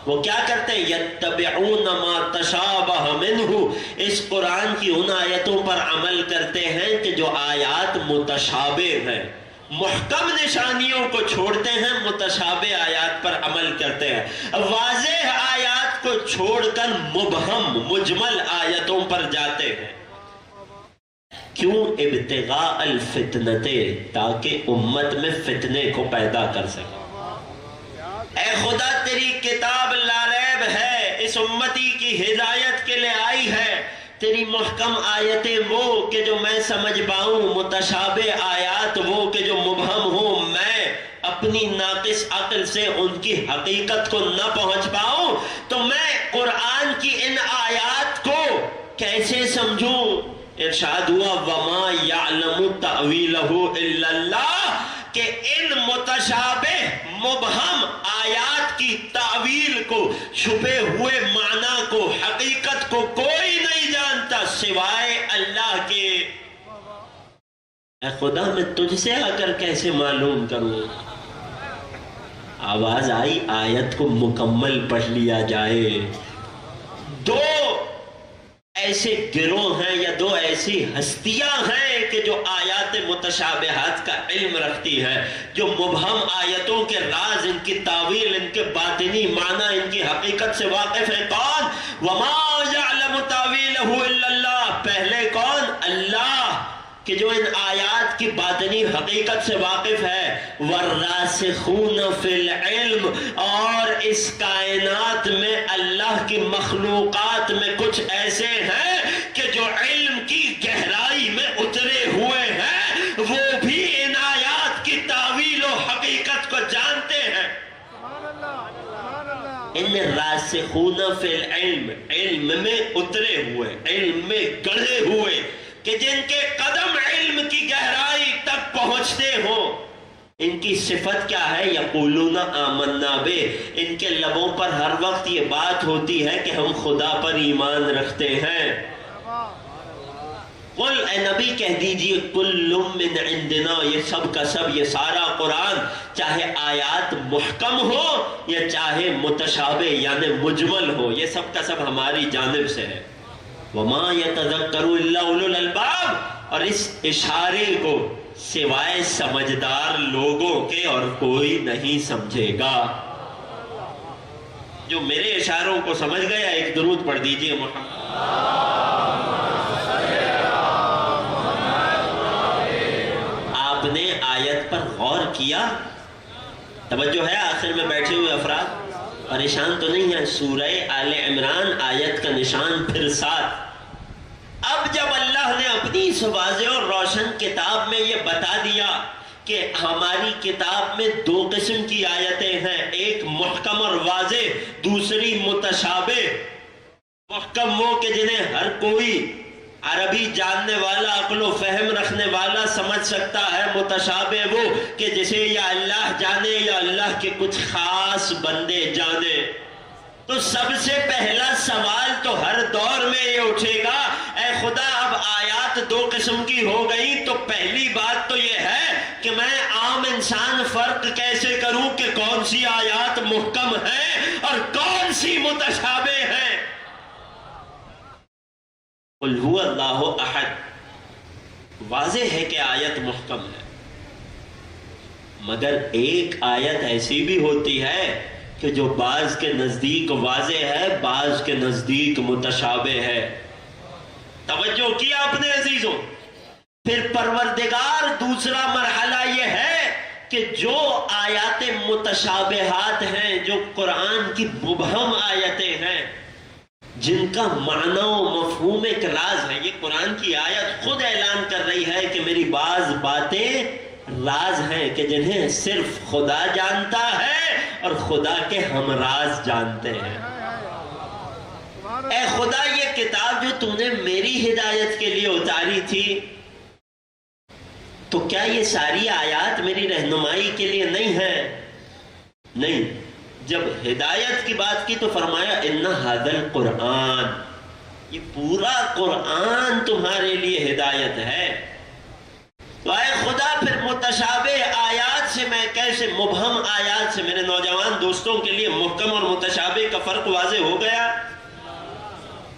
وہ کیا کرتے ہیں؟ یتبعون ما تشابہ منہ، اس قرآن کی ان آیتوں پر عمل کرتے ہیں کہ جو آیات متشابہ ہیں، محکم نشانیوں کو چھوڑتے ہیں، متشابہ آیات پر عمل کرتے ہیں، واضح آیات کو چھوڑ کر مبہم مجمل آیتوں پر جاتے ہیں۔ کیوں؟ ابتغاء الفتنتے، تاکہ امت میں فتنے کو پیدا کر سکے۔ اے خدا تیری کتاب لا ریب ہے، اس امتی کی ہدایت کے لیے آئی ہے، تیری محکم آیتیں وہ کہ جو میں سمجھ پاؤں، متشابہ آیات وہ کہ جو مبہم ہوں، میں اپنی ناقص عقل سے ان کی حقیقت کو نہ پہنچ پاؤں، تو میں قرآن کی ان آیات کو کیسے سمجھوں؟ ارشاد ہوا وَمَا يَعْلَمُ تَأْوِيلَهُ إِلَّا اللَّهُ، کہ ان متشابہ مبہم آیات کی تعویل کو، چھپے ہوئے معنی کو، حقیقت کو کوئی نہیں جانتا سوائے اللہ کے۔ اے خدا میں تجھ سے آ کر کیسے معلوم کروں؟ آواز آئی آیت کو مکمل پڑھ لیا جائے۔ دو ایسے گروہ ہیں یا دو ایسی ہستیاں ہیں کہ جو آیات متشابہات کا علم رکھتی ہے، جو مبہم آیتوں کے راز، ان کی تعویل، ان کے باطنی معنی، ان کی حقیقت سے واقف ہے۔ کون؟ وَمَا يَعْلَمُ تَأْوِيلَهُ إِلَّا اللَّهُ، پہلے کون؟ اللہ، کہ جو ان آیات کی باطنی حقیقت سے واقف ہے۔ وَالرَّاسِخُونَ فِي الْعِلْمِ، اور اس کائنات میں اللہ کی مخلوقات میں کچھ ایسے ہیں کہ جو علم کی گہرائی میں اترے ہوئے ہیں، وہ بھی ان آیات کی تعویل و حقیقت کو جانتے ہیں۔ ان راسخون فی العلم، علم میں اترے ہوئے، علم میں گڑھے ہوئے، کہ جن کے قدم علم کی گہرائی تک پہنچتے ہوں، ان کی صفت کیا ہے؟ یقولون آمنا بہ، ان کے لبوں پر ہر وقت یہ بات ہوتی ہے کہ ہم خدا پر ایمان رکھتے ہیں۔ قل، اے نبی کہہ دیجئے، کل من عندنا، یہ سب کا سب، یہ سارا قرآن، چاہے آیات محکم ہو یا چاہے متشابہ یعنی مجمل ہو، یہ سب کا سب ہماری جانب سے ہے۔ وَمَا يَتَذَكَّرُ إِلَّا أُولُو الْأَلْبَابِ، اور اس اشارے کو سوائے سمجھدار لوگوں کے اور کوئی نہیں سمجھے گا۔ جو میرے اشاروں کو سمجھ گیا، ایک درود پڑھ دیجئے محمد۔ آپ نے آیت پر غور کیا؟ توجہ ہے؟ آخر میں بیٹھے ہوئے افراد پریشان تو نہیں ہے؟ سورہ آل عمران آیت کا نشان پھر 7۔ اب جب اللہ نے اپنی اس واضح اور روشن کتاب میں یہ بتا دیا کہ ہماری کتاب میں دو قسم کی آیتیں ہیں، ایک محکم اور واضح، دوسری متشابہ۔ محکم وہ کہ جنہیں ہر کوئی عربی جاننے والا، عقل و فہم رکھنے والا سمجھ سکتا ہے۔ متشابہ وہ کہ جسے یا اللہ جانے یا اللہ کے کچھ خاص بندے جانے۔ تو سب سے پہلا سوال تو ہر دور میں یہ اٹھے گا، اے خدا اب آیات دو قسم کی ہو گئی، تو پہلی بات تو یہ ہے کہ میں عام انسان فرق کیسے کروں کہ کون سی آیات محکم ہیں اور کون سی متشابہ ہیں؟ قل هو اللہ احد، واضح ہے کہ آیت محکم ہے، مگر ایک آیت ایسی بھی ہوتی ہے کہ جو بعض کے نزدیک واضح ہے، بعض کے نزدیک متشابہ ہے۔ توجہ کیا آپ نے عزیزوں؟ پھر پروردگار دوسرا مرحلہ یہ ہے کہ جو آیات متشابہات ہیں، جو قرآن کی مبہم آیتیں ہیں، جن کا معنی و مفہوم ایک راز ہے، یہ قرآن کی آیت خود اعلان کر رہی ہے کہ میری بعض باتیں راز ہیں کہ جنہیں صرف خدا جانتا ہے اور خدا کے ہم راز جانتے ہیں۔ اے خدا، یہ کتاب جو تم نے میری ہدایت کے لیے اتاری تھی، تو کیا یہ ساری آیات میری رہنمائی کے لیے نہیں ہے؟ نہیں۔ جب ہدایت کی بات کی تو فرمایا ان ھذا القرآن، یہ پورا قرآن تمہارے لیے ہدایت ہے۔ تو اے خدا، پھر متشابہ آیات سے میں کیسے سے مبہم آیات سے میرے نوجوان دوستوں کے لیے محکم اور متشابہ کا فرق واضح ہو گیا؟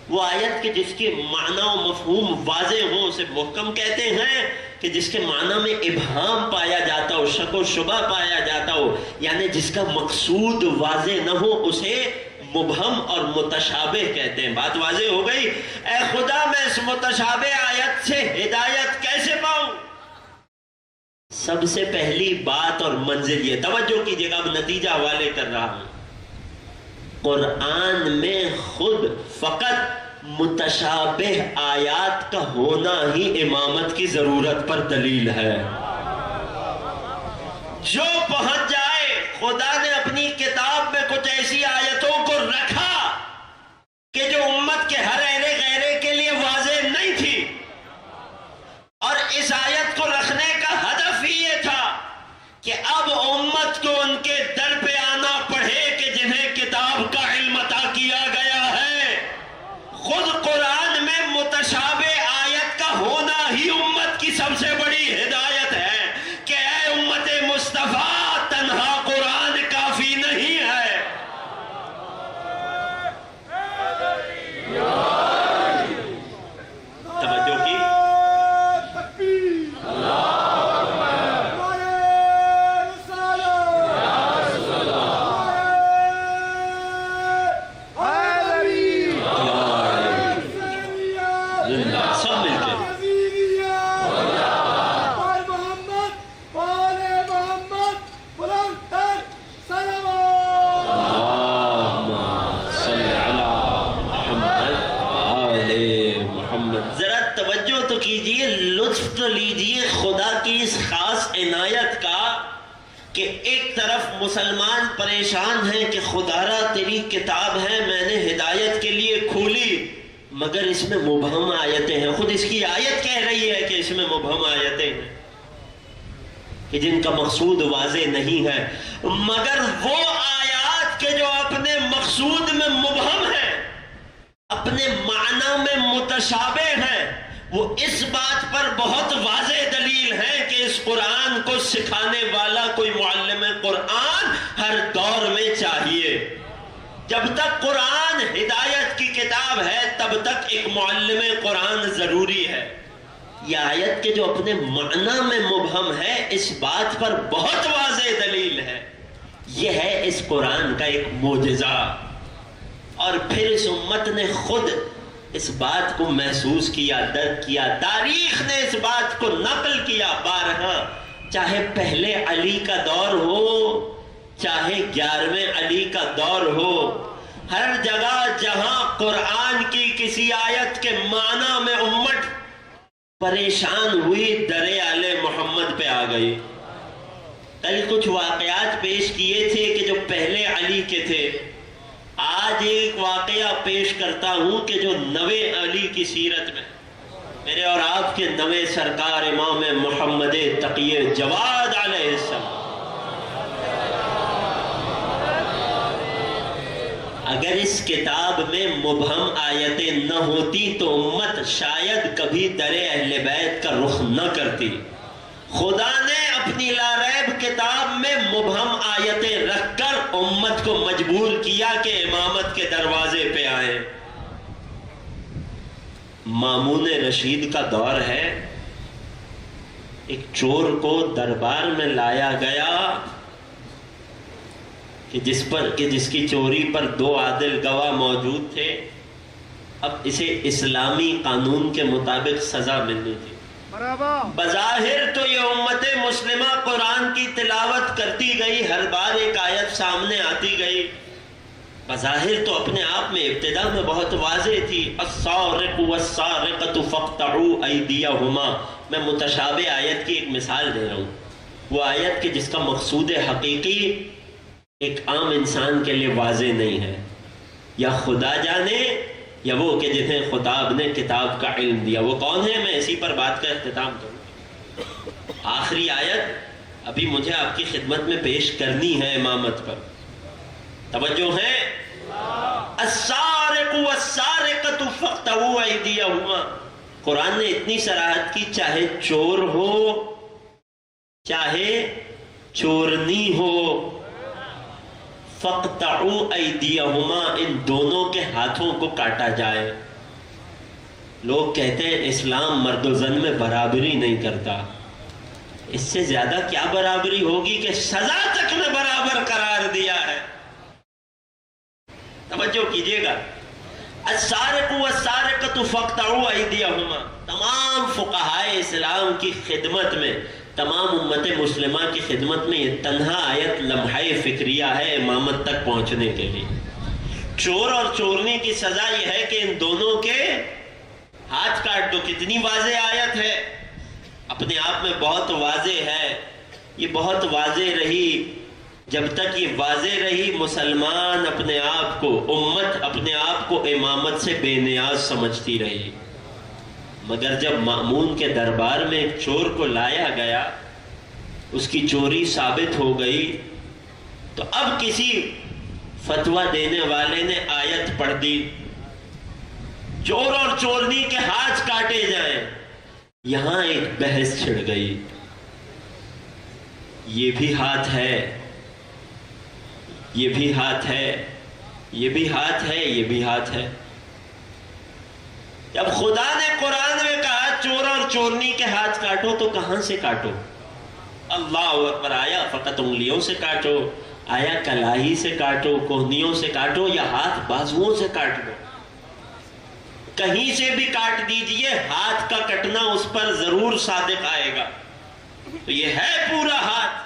وہ آیت کے جس کے معنی و مفہوم واضح ہوں اسے محکم کہتے ہیں، کہ جس کے معنی میں ابہام پایا جاتا ہو، شک و شبہ پایا جاتا ہو، یعنی جس کا مقصود واضح نہ ہو، اسے مبہم اور متشابہ کہتے ہیں۔ بات واضح ہو گئی؟ اے خدا میں اس متشابہ آیت سے ہدایت کیسے پاؤں؟ سب سے پہلی بات اور منزل یہ، توجہ کیجئے گا، اب نتیجہ حوالے کر رہا ہوں۔ قرآن میں خود فقط متشابہ آیات کا ہونا ہی امامت کی ضرورت پر دلیل ہے۔ جو پہنچ جائے خدا نے اپنی کتاب میں کچھ ایسی آیتوں کو رکھا کہ جو امت کے ہر ایرے غیرے کے لیے واضح نہیں تھی، اور اس آیت کو رکھنے کا ہدف ہی یہ تھا کہ اب امت کو ان کے در پہ آنا پڑے کہ جنہیں کتاب کا علم عطا کیا گیا ہے۔ خود قرآن میں متشابہ آیت کا ہونا ہی امت کی سب سے بڑی ہدایت ہے کہ اے امت مصطفیٰ، تنہا قرآن کافی نہیں ہے۔ توجہ کی؟ کہ ایک طرف مسلمان پریشان ہیں کہ خدارا تیری کتاب ہے، میں نے ہدایت کے لیے کھولی، مگر اس میں مبہم آیتیں ہیں۔ خود اس کی آیت کہہ رہی ہے کہ اس میں مبہم آیتیں ہیں کہ جن کا مقصود واضح نہیں ہے، مگر وہ آیات کے جو اپنے مقصود میں مبہم ہیں، اپنے معنی میں متشابہ ہیں، وہ اس بات پر بہت واضح دلیل ہے کہ اس قرآن کو سکھانے والا کوئی معلم قرآن ہر دور میں چاہیے۔ جب تک قرآن ہدایت کی کتاب ہے تب تک ایک معلم قرآن ضروری ہے۔ یہ آیت کے جو اپنے معنی میں مبہم ہے، اس بات پر بہت واضح دلیل ہے۔ یہ ہے اس قرآن کا ایک معجزہ، اور پھر اس امت نے خود اس بات کو محسوس کیا، درک کیا، تاریخ نے اس بات کو نقل کیا بارہا، چاہے پہلے علی کا دور ہو، چاہے 11ویں علی کا دور ہو، ہر جگہ جہاں قرآن کی کسی آیت کے معنی میں امت پریشان ہوئی، در آل محمد پہ آ گئی۔ کل کچھ واقعات پیش کیے تھے کہ جو پہلے علی کے تھے، آج ایک واقعہ پیش کرتا ہوں کہ جو نوے علی کی سیرت میں، میرے اور آپ کے نوے سرکار امام محمد تقی جواد علیہ السلام، اگر اس کتاب میں مبہم آیتیں نہ ہوتی تو امت شاید کبھی در اہل بیت کا رخ نہ کرتی۔ خدا نے اپنی لا ریب کتاب میں مبہم آیتیں رکھ کر امت کو مجبور کیا کہ امامت کے دروازے پہ آئیں۔ مامون رشید کا دور ہے، ایک چور کو دربار میں لایا گیا کہ جس کی چوری پر 2 عادل گواہ موجود تھے، اب اسے اسلامی قانون کے مطابق سزا ملنی تھی۔ بظاہر تو یہ امت مسلمہ قرآن کی تلاوت کرتی گئی، ہر بار ایک آیت سامنے آتی گئی، بظاہر تو اپنے آپ میں ابتدا میں بہت واضح تھی، السارق والسارقۃ فاقطعوا ایدیہما۔ میں متشابہ آیت کی ایک مثال دے رہا ہوں، وہ آیت کہ جس کا مقصود حقیقی ایک عام انسان کے لیے واضح نہیں ہے، یا خدا جانے یا وہ کہ جنہیں خطاب نے کتاب کا علم دیا، وہ کون ہے؟ میں اسی پر بات کا اختتام کروں۔ آخری آیت ابھی مجھے آپ کی خدمت میں پیش کرنی ہے امامت پر، توجہ ہے؟ السارق والسارقۃ فاقطعوا ایدیہما۔ قرآن نے اتنی صراحت کی، چاہے چور ہو، چاہے چورنی ہو، فَاقْطَعُوا أَيْدِيَهُمَا، ان دونوں کے ہاتھوں کو کاٹا جائے۔ لوگ کہتے ہیں اسلام مرد و زن میں برابری نہیں کرتا، اس سے زیادہ کیا برابری ہوگی کہ سزا تک میں برابر قرار دیا ہے۔ توجہ کیجئے گا، السارق والسارقۃ فاقطعوا ایدیہما، تمام فقہائے اسلام کی خدمت میں، تمام امت مسلمہ کی خدمت میں یہ تنہا آیت لمحہ فکریہ ہے امامت تک پہنچنے کے لیے۔ چور اور چورنی کی سزا یہ ہے کہ ان دونوں کے ہاتھ کاٹ دو۔ کتنی واضح آیت ہے، اپنے آپ میں بہت واضح ہے۔ یہ بہت واضح رہی، جب تک یہ واضح رہی مسلمان اپنے آپ کو، امت اپنے آپ کو امامت سے بے نیاز سمجھتی رہی۔ مگر جب مأمون کے دربار میں ایک چور کو لایا گیا، اس کی چوری ثابت ہو گئی، تو اب کسی فتویٰ دینے والے نے آیت پڑھ دی، چور اور چورنی کے ہاتھ کاٹے جائیں۔ یہاں ایک بحث چھڑ گئی، یہ بھی ہاتھ ہے، یہ بھی ہاتھ ہے، یہ بھی ہاتھ ہے، یہ بھی ہاتھ ہے۔ جب خدا نے قرآن میں کہا چور اور چورنی کے ہاتھ کاٹو تو کہاں سے کاٹو؟ اللہ اکبر، آیا فقط انگلیوں سے کاٹو، آیا کلاہی سے کاٹو، کوہنیوں سے کاٹو، یا ہاتھ بازوؤں سے کاٹ دو؟ کہیں سے بھی کاٹ دیجئے، ہاتھ کا کٹنا اس پر ضرور صادق آئے گا۔ تو یہ ہے پورا ہاتھ،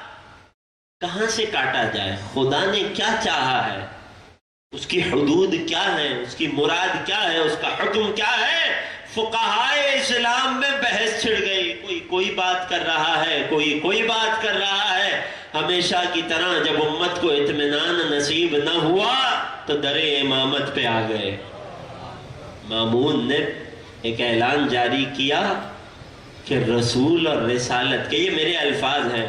کہاں سے کاٹا جائے؟ خدا نے کیا چاہا ہے، اس کی حدود کیا ہیں، اس کی مراد کیا ہے، اس کا حکم کیا ہے؟ فقہائے اسلام میں بحث چھڑ گئی، کوئی بات کر رہا ہے، کوئی بات کر رہا ہے۔ ہمیشہ کی طرح جب امت کو اطمینان نصیب نہ ہوا تو در امامت پہ آ گئے۔ مامون نے ایک اعلان جاری کیا کہ رسول اور رسالت کے، یہ میرے الفاظ ہیں،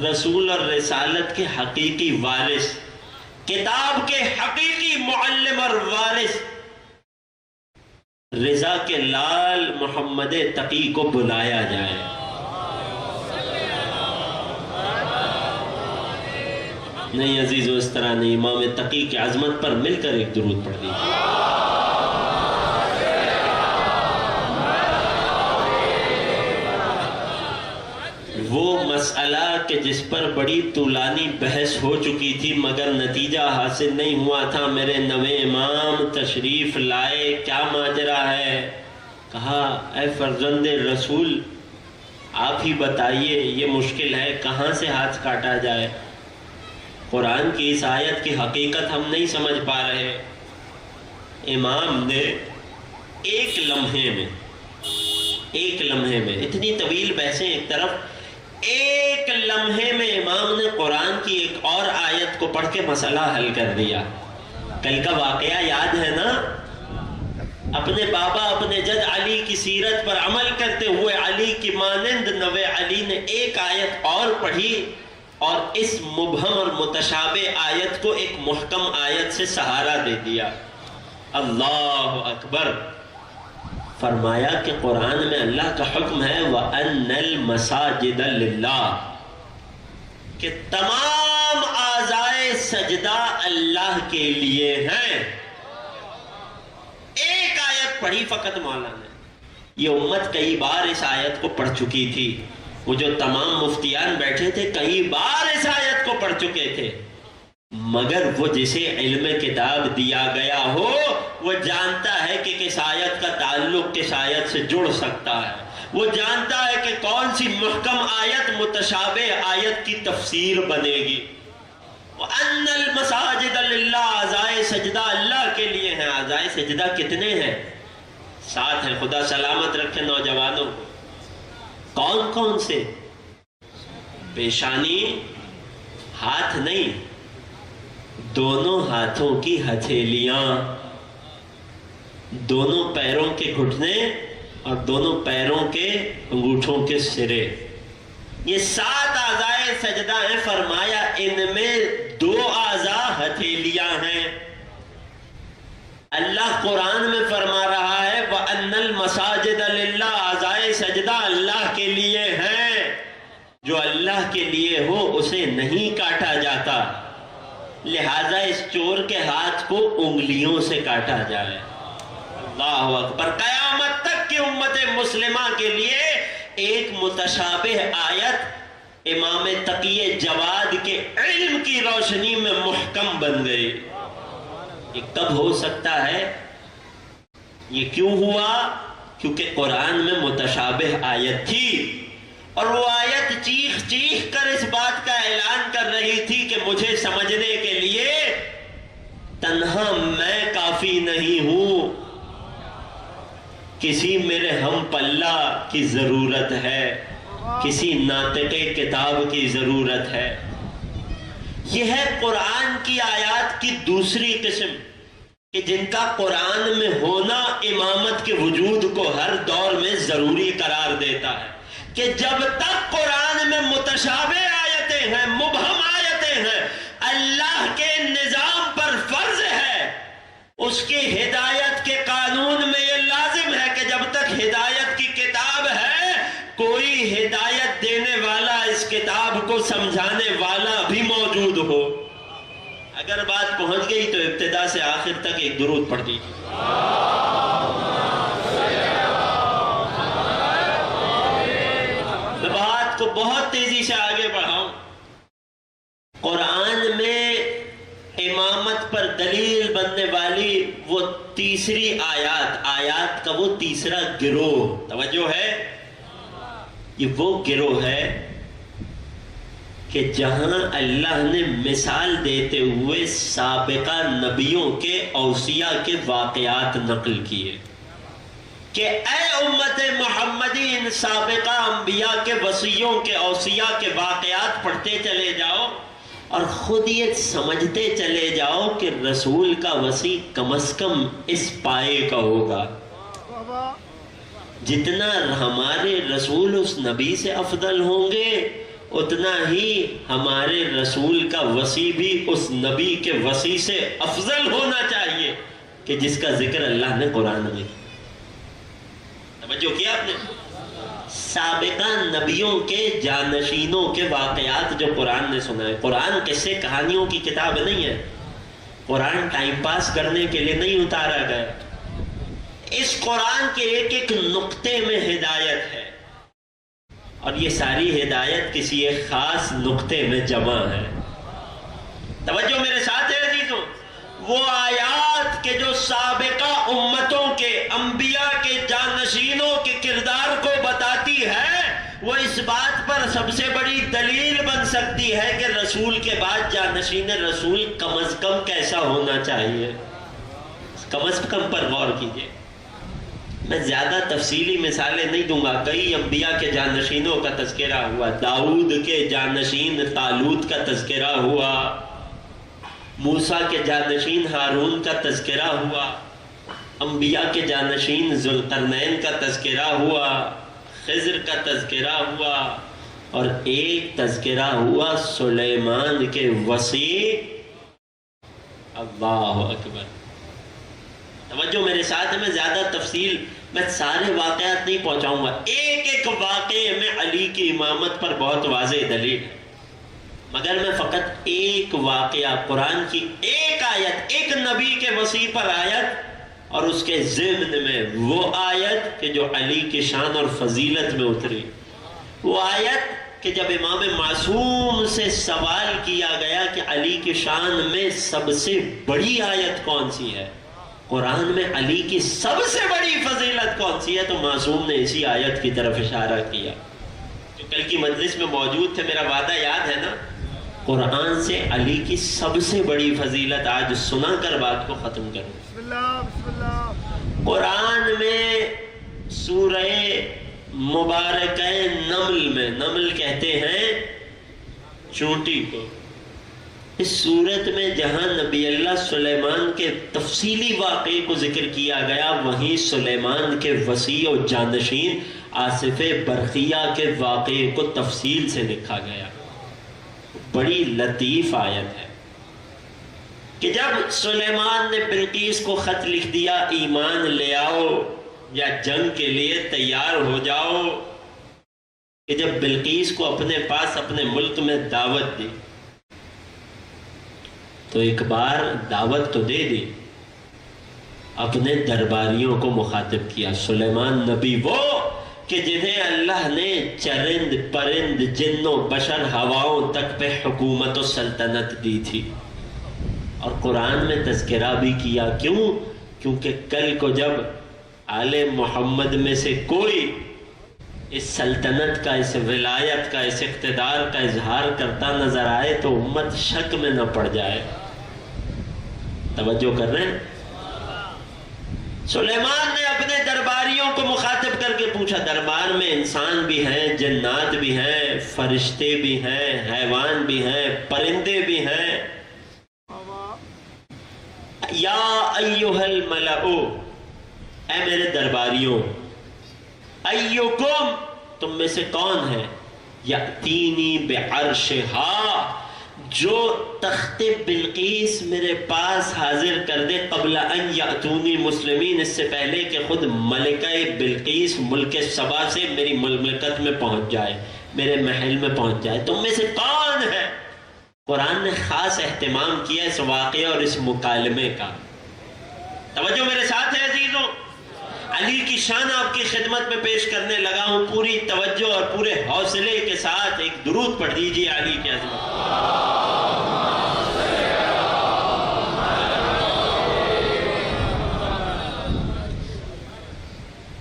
رسول اور رسالت کے حقیقی وارث، کتاب کے حقیقی معلم اور وارث رضا کے لال محمد تقی کو بلایا جائے۔ نہیں عزیزو، اس طرح نہیں، امام تقی کی عظمت پر مل کر ایک درود پڑھ لیجیے۔ وہ مسئلہ کہ جس پر بڑی طولانی بحث ہو چکی تھی مگر نتیجہ حاصل نہیں ہوا تھا، میرے نوے امام تشریف لائے، کیا ماجرا ہے؟ کہا اے فرزند رسول آپ ہی بتائیے، یہ مشکل ہے، کہاں سے ہاتھ کاٹا جائے؟ قرآن کی اس آیت کی حقیقت ہم نہیں سمجھ پا رہے۔ امام نے ایک لمحے میں اتنی طویل بحثیں ایک طرف، ایک لمحے میں امام نے قرآن کی ایک اور آیت کو پڑھ کے مسئلہ حل کر دیا۔ کل کا واقعہ یاد ہے نا؟ اپنے بابا اپنے جد علی کی سیرت پر عمل کرتے ہوئے علی کی مانند نوے علی نے ایک آیت اور پڑھی اور اس مبہم اور متشابہ آیت کو ایک محکم آیت سے سہارا دے دیا۔ اللہ اکبر! فرمایا کہ قرآن میں اللہ کا حکم ہے وَأَنَّ الْمَسَاجِدَ لِلَّهِ، کہ تمام اعضائے سجدہ اللہ کے لیے ہیں۔ ایک آیت پڑھی فقط مولانا نے، یہ امت کئی بار اس آیت کو پڑھ چکی تھی، وہ جو تمام مفتیان بیٹھے تھے کئی بار اس آیت کو پڑھ چکے تھے، مگر وہ جسے علم کتاب دیا گیا ہو وہ جانتا ہے کہ کس آیت کا تعلق کس آیت سے جڑ سکتا ہے، وہ جانتا ہے کہ کون سی محکم آیت متشابہ آیت کی تفسیر بنے گی۔ وَأَنَّ الْمَسَاجِدَ لِلَّهِ، اعضائے سجدہ اللہ کے لیے ہیں۔ اعضائے سجدہ کتنے ہیں؟ 7 ہیں، خدا سلامت رکھے نوجوانوں کو۔ کون کون سے؟ پیشانی، ہاتھ نہیں، دونوں ہاتھوں کی ہتھیلیاں، دونوں پیروں کے گھٹنے اور دونوں پیروں کے انگوٹھوں کے سرے، یہ 7 اعضائے سجدہ ہیں۔ فرمایا ان میں 2 اعضاء ہتھیلیاں ہیں۔ اللہ قرآن میں فرما رہا ہے وَأَنَّ الْمَسَاجِدَ لِلَّهِ، اعضائے سجدہ اللہ کے لیے ہیں۔ جو اللہ کے لیے ہو اسے نہیں کاٹا جاتا، لہذا اس چور کے ہاتھ کو انگلیوں سے کاٹا جائے۔ اللہ اکبر۔ قیامت تک کی امت مسلمہ کے لیے ایک متشابہ آیت امام تقی جواد کے علم کی روشنی میں محکم بن گئی۔ یہ کب ہو سکتا ہے؟ یہ کیوں ہوا؟ کیونکہ قرآن میں متشابہ آیت تھی، اور وہ آیت چیخ چیخ کر اس بات کا اعلان کر رہی تھی کہ مجھے سمجھنے کے لیے تنہا میں کافی نہیں ہوں، کسی میرے ہم پلہ کی ضرورت ہے، کسی ناطق کتاب کی ضرورت ہے۔ یہ ہے قرآن کی آیات کی دوسری قسم کہ جن کا قرآن میں ہونا امامت کے وجود کو ہر دور میں ضروری قرار دیتا ہے، کہ جب تک قرآن میں متشابہ آیتیں ہیں، مبہم آیتیں ہیں، اللہ کے نظام پر فرض ہے، اس کی ہدایت کے قانون میں یہ لازم ہے کہ جب تک ہدایت کی کتاب ہے کوئی ہدایت دینے والا، اس کتاب کو سمجھانے والا بھی موجود ہو۔ اگر بات پہنچ گئی تو ابتدا سے آخر تک ایک درود پڑھ دیجیے۔ میں بات کو بہت تیزی سے آگے بڑھاؤں۔ قرآن میں امامت پر دلیل بننے والی وہ تیسری آیات کا وہ تیسرا گروہ، توجہ ہے، یہ وہ گروہ ہے کہ جہاں اللہ نے مثال دیتے ہوئے سابقہ نبیوں کے اوصیاء کے واقعات نقل کیے کہ اے امت محمدی ان سابقہ انبیاء کے وصیوں کے اوصیاء کے واقعات پڑھتے چلے جاؤ اور خود یہ سمجھتے چلے جاؤ کہ رسول کا وصی کم از کم اس پائے کا ہوگا، جتنا ہمارے رسول اس نبی سے افضل ہوں گے اتنا ہی ہمارے رسول کا وصی بھی اس نبی کے وصی سے افضل ہونا چاہیے کہ جس کا ذکر اللہ نے قرآن میں کیا۔ توجہ کیا آپ نے؟ سابقہ نبیوں کے جانشینوں کے واقعات جو قرآن نے سنائے۔ قرآن قصے کہانیوں کی کتاب نہیں ہے، قرآن ٹائم پاس کرنے کے لیے نہیں اتارا گیا، اس قرآن کے ایک ایک نقطے میں ہدایت ہے، اور یہ ساری ہدایت کسی ایک خاص نقطے میں جمع ہے۔ توجہ میرے ساتھ ہے عزیزوں، وہ آیات کے جو سابقہ امتوں کے انبیاء کے جانشینوں کے کردار کو بتاتی ہے، وہ اس بات پر سب سے بڑی دلیل بن سکتی ہے کہ رسول کے بعد جانشین رسول کم از کم کیسا ہونا چاہیے۔ کم از کم پر غور کیجئے۔ میں زیادہ تفصیلی مثالیں نہیں دوں گا، کئی انبیاء کے جانشینوں کا تذکرہ ہوا، داؤد کے جانشین طالوت کا تذکرہ ہوا، موسیٰ کے جانشین ہارون کا تذکرہ ہوا، انبیاء کے جانشین ذوالقرنین کا تذکرہ ہوا، خضر کا تذکرہ ہوا، اور ایک تذکرہ ہوا سلیمان کے وصی۔ اللہ اکبر۔ توجہ میرے ساتھ ہے، میں زیادہ تفصیل میں سارے واقعات نہیں پہنچاؤں گا، ایک ایک واقعے میں علی کی امامت پر بہت واضح دلیل ہے، مگر میں فقط ایک واقعہ، قرآن کی ایک آیت، ایک نبی کے وصی پر آیت، اور اس کے ضمن میں وہ آیت کہ جو علی کی شان اور فضیلت میں اتری، وہ آیت کہ جب امام معصوم سے سوال کیا گیا کہ علی کی شان میں سب سے بڑی آیت کون سی ہے، قرآن میں علی کی سب سے بڑی فضیلت کون سی ہے، تو معصوم نے اسی آیت کی طرف اشارہ کیا۔ جو کل کی مجلس میں موجود تھے، میرا وعدہ یاد ہے نا، قرآن سے علی کی سب سے بڑی فضیلت آج سنا کر بات کو ختم کروں۔ بسم اللہ۔ قرآن میں سورہ مبارکہ نمل میں، نمل کہتے ہیں چونٹی کو، اس صورت میں جہاں نبی اللہ سلیمان کے تفصیلی واقعے کو ذکر کیا گیا، وہیں سلیمان کے وصی و جانشین آصف برقیہ کے واقعے کو تفصیل سے لکھا گیا۔ بڑی لطیف آیت ہے کہ جب سلیمان نے بلقیس کو خط لکھ دیا، ایمان لے آؤ یا جنگ کے لیے تیار ہو جاؤ، کہ جب بلقیس کو اپنے پاس اپنے ملک میں دعوت دی تو ایک بار دعوت تو دے دی، اپنے درباریوں کو مخاطب کیا۔ سلیمان نبی وہ کہ جنہیں اللہ نے چرند پرند جن و بشر ہواؤں تک پہ حکومت و سلطنت دی تھی، اور قرآن میں تذکرہ بھی کیا۔ کیوں؟ کیونکہ کل کو جب آل محمد میں سے کوئی اس سلطنت کا، اس ولایت کا، اس اقتدار کا اظہار کرتا نظر آئے تو امت شک میں نہ پڑ جائے۔ توجہ کر رہے ہیں؟ سلیمان نے اپنے درباریوں کو مخاطب کر کے پوچھا، دربار میں انسان بھی ہیں، جنات بھی ہیں، فرشتے بھی ہیں، حیوان بھی ہیں، پرندے بھی ہیں۔ یا ایھا الملأ، اے میرے درباریوں، ایکم، تم میں سے کون ہے، یأتینی بعرشہا، جو تخت بلقیس میرے پاس حاضر کر دے، قبل ان یأتونی مسلمین، اس سے پہلے کہ خود ملکہ بلقیس ملک سبا سے میری مملکت میں پہنچ جائے، میرے محل میں پہنچ جائے، تم میں سے کون ہے؟ قرآن نے خاص اہتمام کیا اس واقعے اور اس مکالمے کا۔ توجہ میرے ساتھ ہے عزیزوں؟ علی کی شان آپ کی خدمت میں پیش کرنے لگا ہوں، پوری توجہ اور پورے حوصلے کے ساتھ ایک درود پڑھ دیجئے علی کی عظمت۔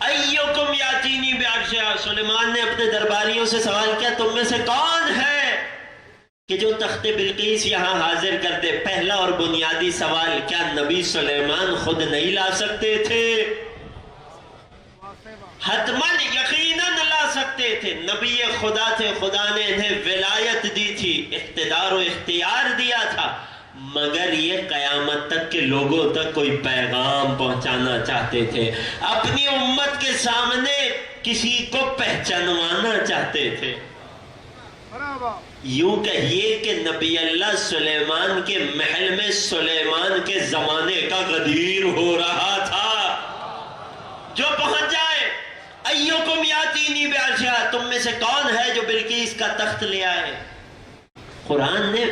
ایکم یاتینی بعرشہا، سلیمان نے اپنے درباریوں سے سوال کیا، تم میں سے کون ہے کہ جو تخت بلقیس یہاں حاضر کر دے؟ پہلا اور بنیادی سوال، کیا نبی سلیمان خود نہیں لا سکتے تھے؟ حتماً یقیناً لا سکتے تھے، نبی خدا تھے، خدا نے انہیں ولایت دی تھی، اقتدار و اختیار دیا تھا، مگر یہ قیامت تک کے لوگوں تک کوئی پیغام پہنچانا چاہتے تھے، اپنی امت کے سامنے کسی کو پہچانوانا چاہتے تھے۔ یوں کہیے کہ نبی اللہ سلیمان کے محل میں سلیمان کے زمانے کا غدیر ہو رہا تھا، جو پہنچ جائے۔ ایکم یاتینی بعرشہا، تم میں سے کون ہے جو بلقیس کا تخت لے آئے؟ قرآن نے،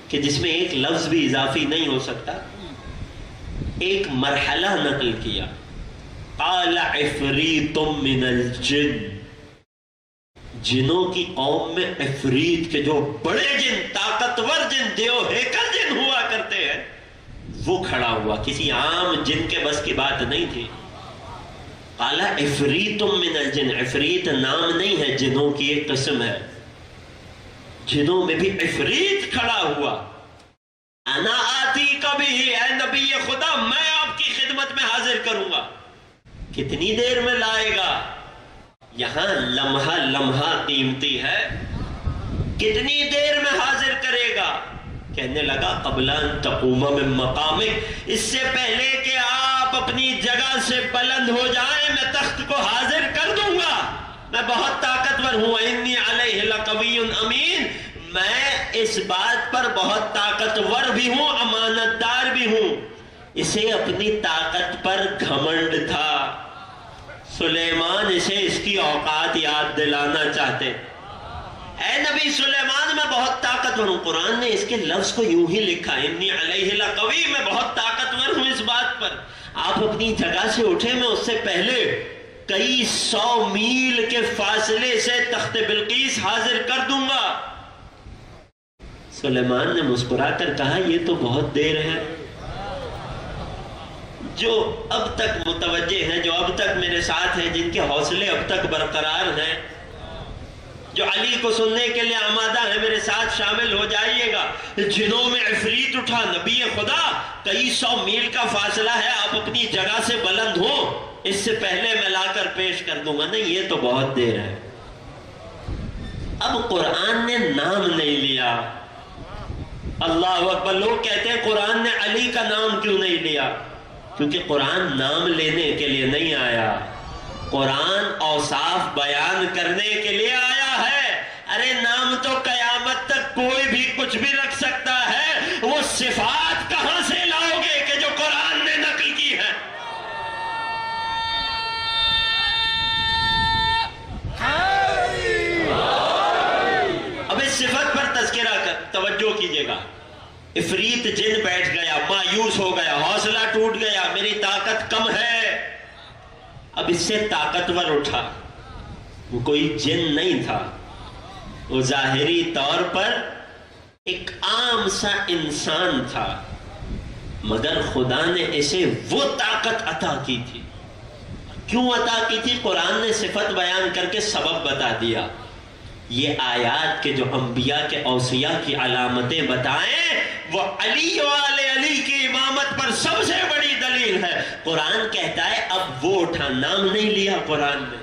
کہ جس میں ایک لفظ بھی اضافی نہیں ہو سکتا، ایک مرحلہ نقل کیا، قال عفریت من الجن، جنوں کی قوم میں عفریت کے جو بڑے جن، طاقتور جن، دیو ہیکل جن ہوا کرتے ہیں، وہ کھڑا ہوا، کسی عام جن کے بس کی بات نہیں تھی۔ قال عفریت من الجن، عفریت نام نہیں ہے، جنوں کی ایک قسم ہے، جنوں میں بھی عفریت کھڑا ہوا۔ انا آتی کبھی، اے نبی خدا میں آپ کی خدمت میں حاضر کروں گا۔ کتنی دیر میں لائے گا؟ یہاں لمحہ لمحہ قیمتی ہے، کتنی دیر میں حاضر کرے گا؟ کہنے لگا قبل ان تقوم من مقامک، اس سے پہلے کہ آپ اپنی جگہ سے بلند ہو جائیں میں تخت کو حاضر کر دوں گا، میں بہت طاقتور ہوں، انی علیہ لقوی امین، میں اس بات پر بہت طاقتور بھی ہوں، امانت دار بھی ہوں۔ اسے اپنی طاقت پر گھمنڈ تھا، سلیمان اسے اس کی اوقات یاد دلانا چاہتے۔ اے نبی سلیمان میں بہت طاقتور ہوں، قرآن نے اس کے لفظ کو یوں ہی لکھا، انی علیہ لقوی، میں بہت طاقتور ہوں اس بات پر۔ آپ اپنی جگہ سے اٹھے، میں اس سے پہلے کئی 100 میل کے فاصلے سے تخت بلقیس حاضر کر دوں گا۔ سلیمان نے مسکرا کر کہا، یہ تو بہت دیر ہے، جو اب تک متوجہ ہیں، جو اب تک میرے ساتھ ہیں، جن کے حوصلے اب تک برقرار ہیں، جو علی کو سننے کے لیے آمادہ ہیں، میرے ساتھ شامل ہو جائیے گا۔ جنوں میں عفریت اٹھا، نبی خدا کئی 100 میل کا فاصلہ ہے، آپ اپنی جگہ سے بلند ہو، اس سے پہلے میں لا کر پیش کر دوں گا۔ نہیں، یہ تو بہت دیر ہے۔ اب قرآن نے نام نہیں لیا، اللہ اکبر۔ لوگ کہتے ہیں قرآن نے علی کا نام کیوں نہیں لیا؟ کیونکہ قرآن نام لینے کے لیے نہیں آیا، قرآن اوصاف بیان کرنے کے لیے آیا ہے۔ ارے نام تو قیامت تک کوئی بھی کچھ بھی رکھ سکتا ہے، وہ صفات کہاں سے لاؤ گے کہ جو قرآن نے نقل کی ہے؟ توجہ کیجئے گا، افریت جن بیٹھ گیا، مایوس ہو گیا، حوصلہ ٹوٹ گیا، میری طاقت کم ہے. اب اس سے طاقتور اٹھا، وہ کوئی جن نہیں تھا، وہ ظاہری طور پر ایک عام سا انسان تھا، مگر خدا نے اسے وہ طاقت عطا کی تھی. کیوں عطا کی تھی؟ قرآن نے صفت بیان کر کے سبب بتا دیا. یہ آیات کے جو انبیاء کے اوصیاء کی علامتیں بتائیں، وہ علی و آل علی کی امامت پر سب سے بڑی دلیل ہے. قرآن کہتا ہے اب وہ اٹھا، نام نہیں لیا قرآن نے.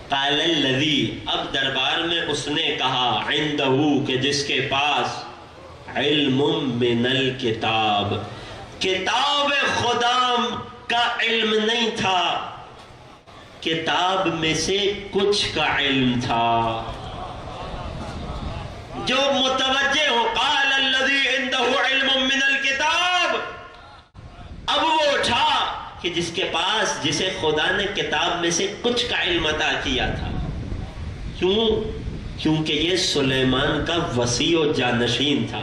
قال الذی، اب دربار میں اس نے کہا، عندہ، کہ جس کے پاس علم من الکتاب، کتاب خدا کا علم نہیں تھا، کتاب میں سے کچھ کا علم تھا. جو متوجہ ہو، قال الذی عنده علم من الکتاب، اب وہ اٹھا کہ جس کے پاس، جسے خدا نے کتاب میں سے کچھ کا علم عطا کیا تھا. کیوں؟ کیونکہ یہ سلیمان کا وسیع و جانشین تھا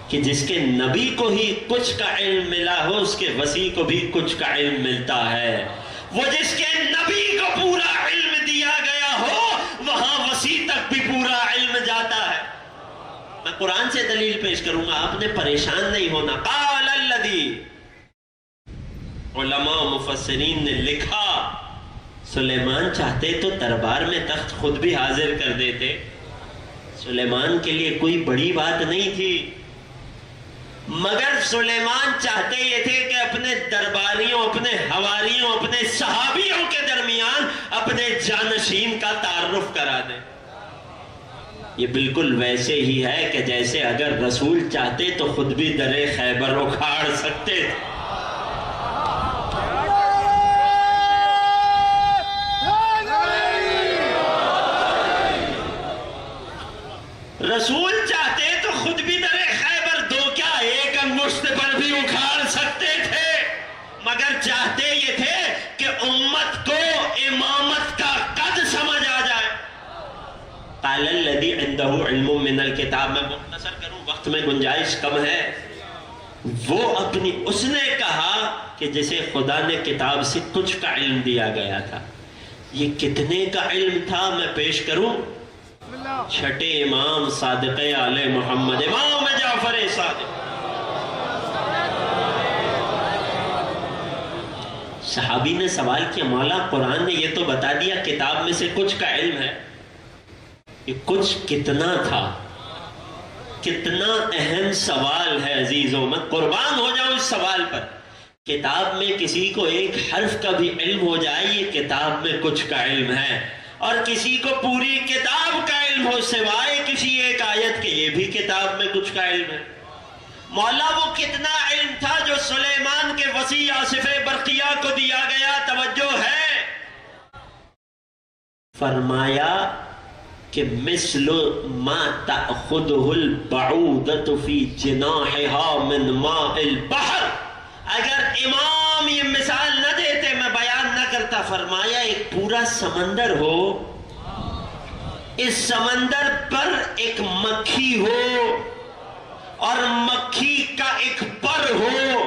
کہ جس کے نبی کو ہی کچھ کا علم ملا ہو، اس کے وسیع کو بھی کچھ کا علم ملتا ہے. وہ جس کے نبی کو پورا علم دیا گیا ہو، وہاں وسیع تک بھی پورا علم جاتا ہے. میں قرآن سے دلیل پیش کروں گا، آپ نے پریشان نہیں ہونا. قال الذی، علماء مفسرین نے لکھا، سلیمان چاہتے تو دربار میں تخت خود بھی حاضر کر دیتے. سلیمان کے لیے کوئی بڑی بات نہیں تھی، مگر سلیمان چاہتے یہ تھے کہ اپنے درباریوں، اپنے حواریوں، اپنے صحابیوں کے درمیان اپنے جانشین کا تعارف کرا دیں. یہ بالکل ویسے ہی ہے کہ جیسے اگر رسول چاہتے تو خود بھی در خیبر اکھاڑ سکتے تھے. رسول چاہتے تو خود بھی در خیبر، دو کیا ایک انگشت پر بھی اکھاڑ سکتے تھے، مگر چاہتے یہ تھے کہ امت کو امامت کا قد سمجھ آ جائے. قال الذی عندہ علم من الکتاب، میں مختصر کروں، وقت میں گنجائش کم ہے. وہ اپنی، اس نے کہا کہ جسے خدا نے کتاب سے کچھ کا علم دیا گیا تھا. یہ کتنے کا علم تھا میں پیش کروں. چھٹے امام صادق آل محمد، امام جعفر صادق، صحابی نے سوال کیا، مولا قرآن نے یہ تو بتا دیا کتاب میں سے کچھ کا علم ہے، یہ کچھ کتنا تھا؟ کتنا اہم سوال ہے عزیزوں، میں قربان ہو جاؤں اس سوال پر. کتاب میں کسی کو ایک حرف کا بھی علم ہو جائے، یہ کتاب میں کچھ کا علم ہے. اور کسی کو پوری کتاب کا علم ہو سوائے کسی ایک آیت کے، یہ بھی کتاب میں کچھ کا علم ہے. مولا وہ کتنا علم تھا جو سلیمان کے وسیع آصف برقیہ کو دیا گیا؟ توجہ ہے، فرمایا کہ مثل ما تأخذه البعوضة في جناحها من ماء البحر. اگر امام یہ مثال نہ دیتے، میں بیان نہ کرتا. فرمایا ایک پورا سمندر ہو، اس سمندر پر ایک مکھی ہو اور مکھی کا ایک پر ہو،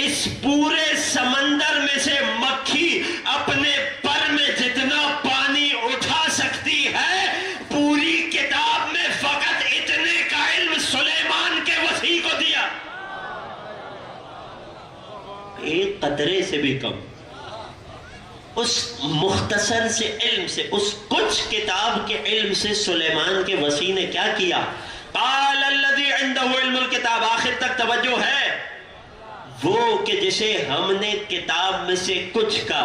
اس پورے سمندر میں سے مکھی اپنے پر میں جتنا پانی اٹھا سکتی ہے، پوری کتاب میں فقط اتنے کا علم سلیمان کے وسیع کو دیا. ایک قطرے سے بھی کم. اس مختصر سے علم سے، اس کچھ کتاب کے علم سے سلیمان کے وسیع نے کیا کیا؟ قال الذی عنده علم الکتاب، آخر تک توجہ ہے. وہ کہ جسے ہم نے کتاب میں سے کچھ کا،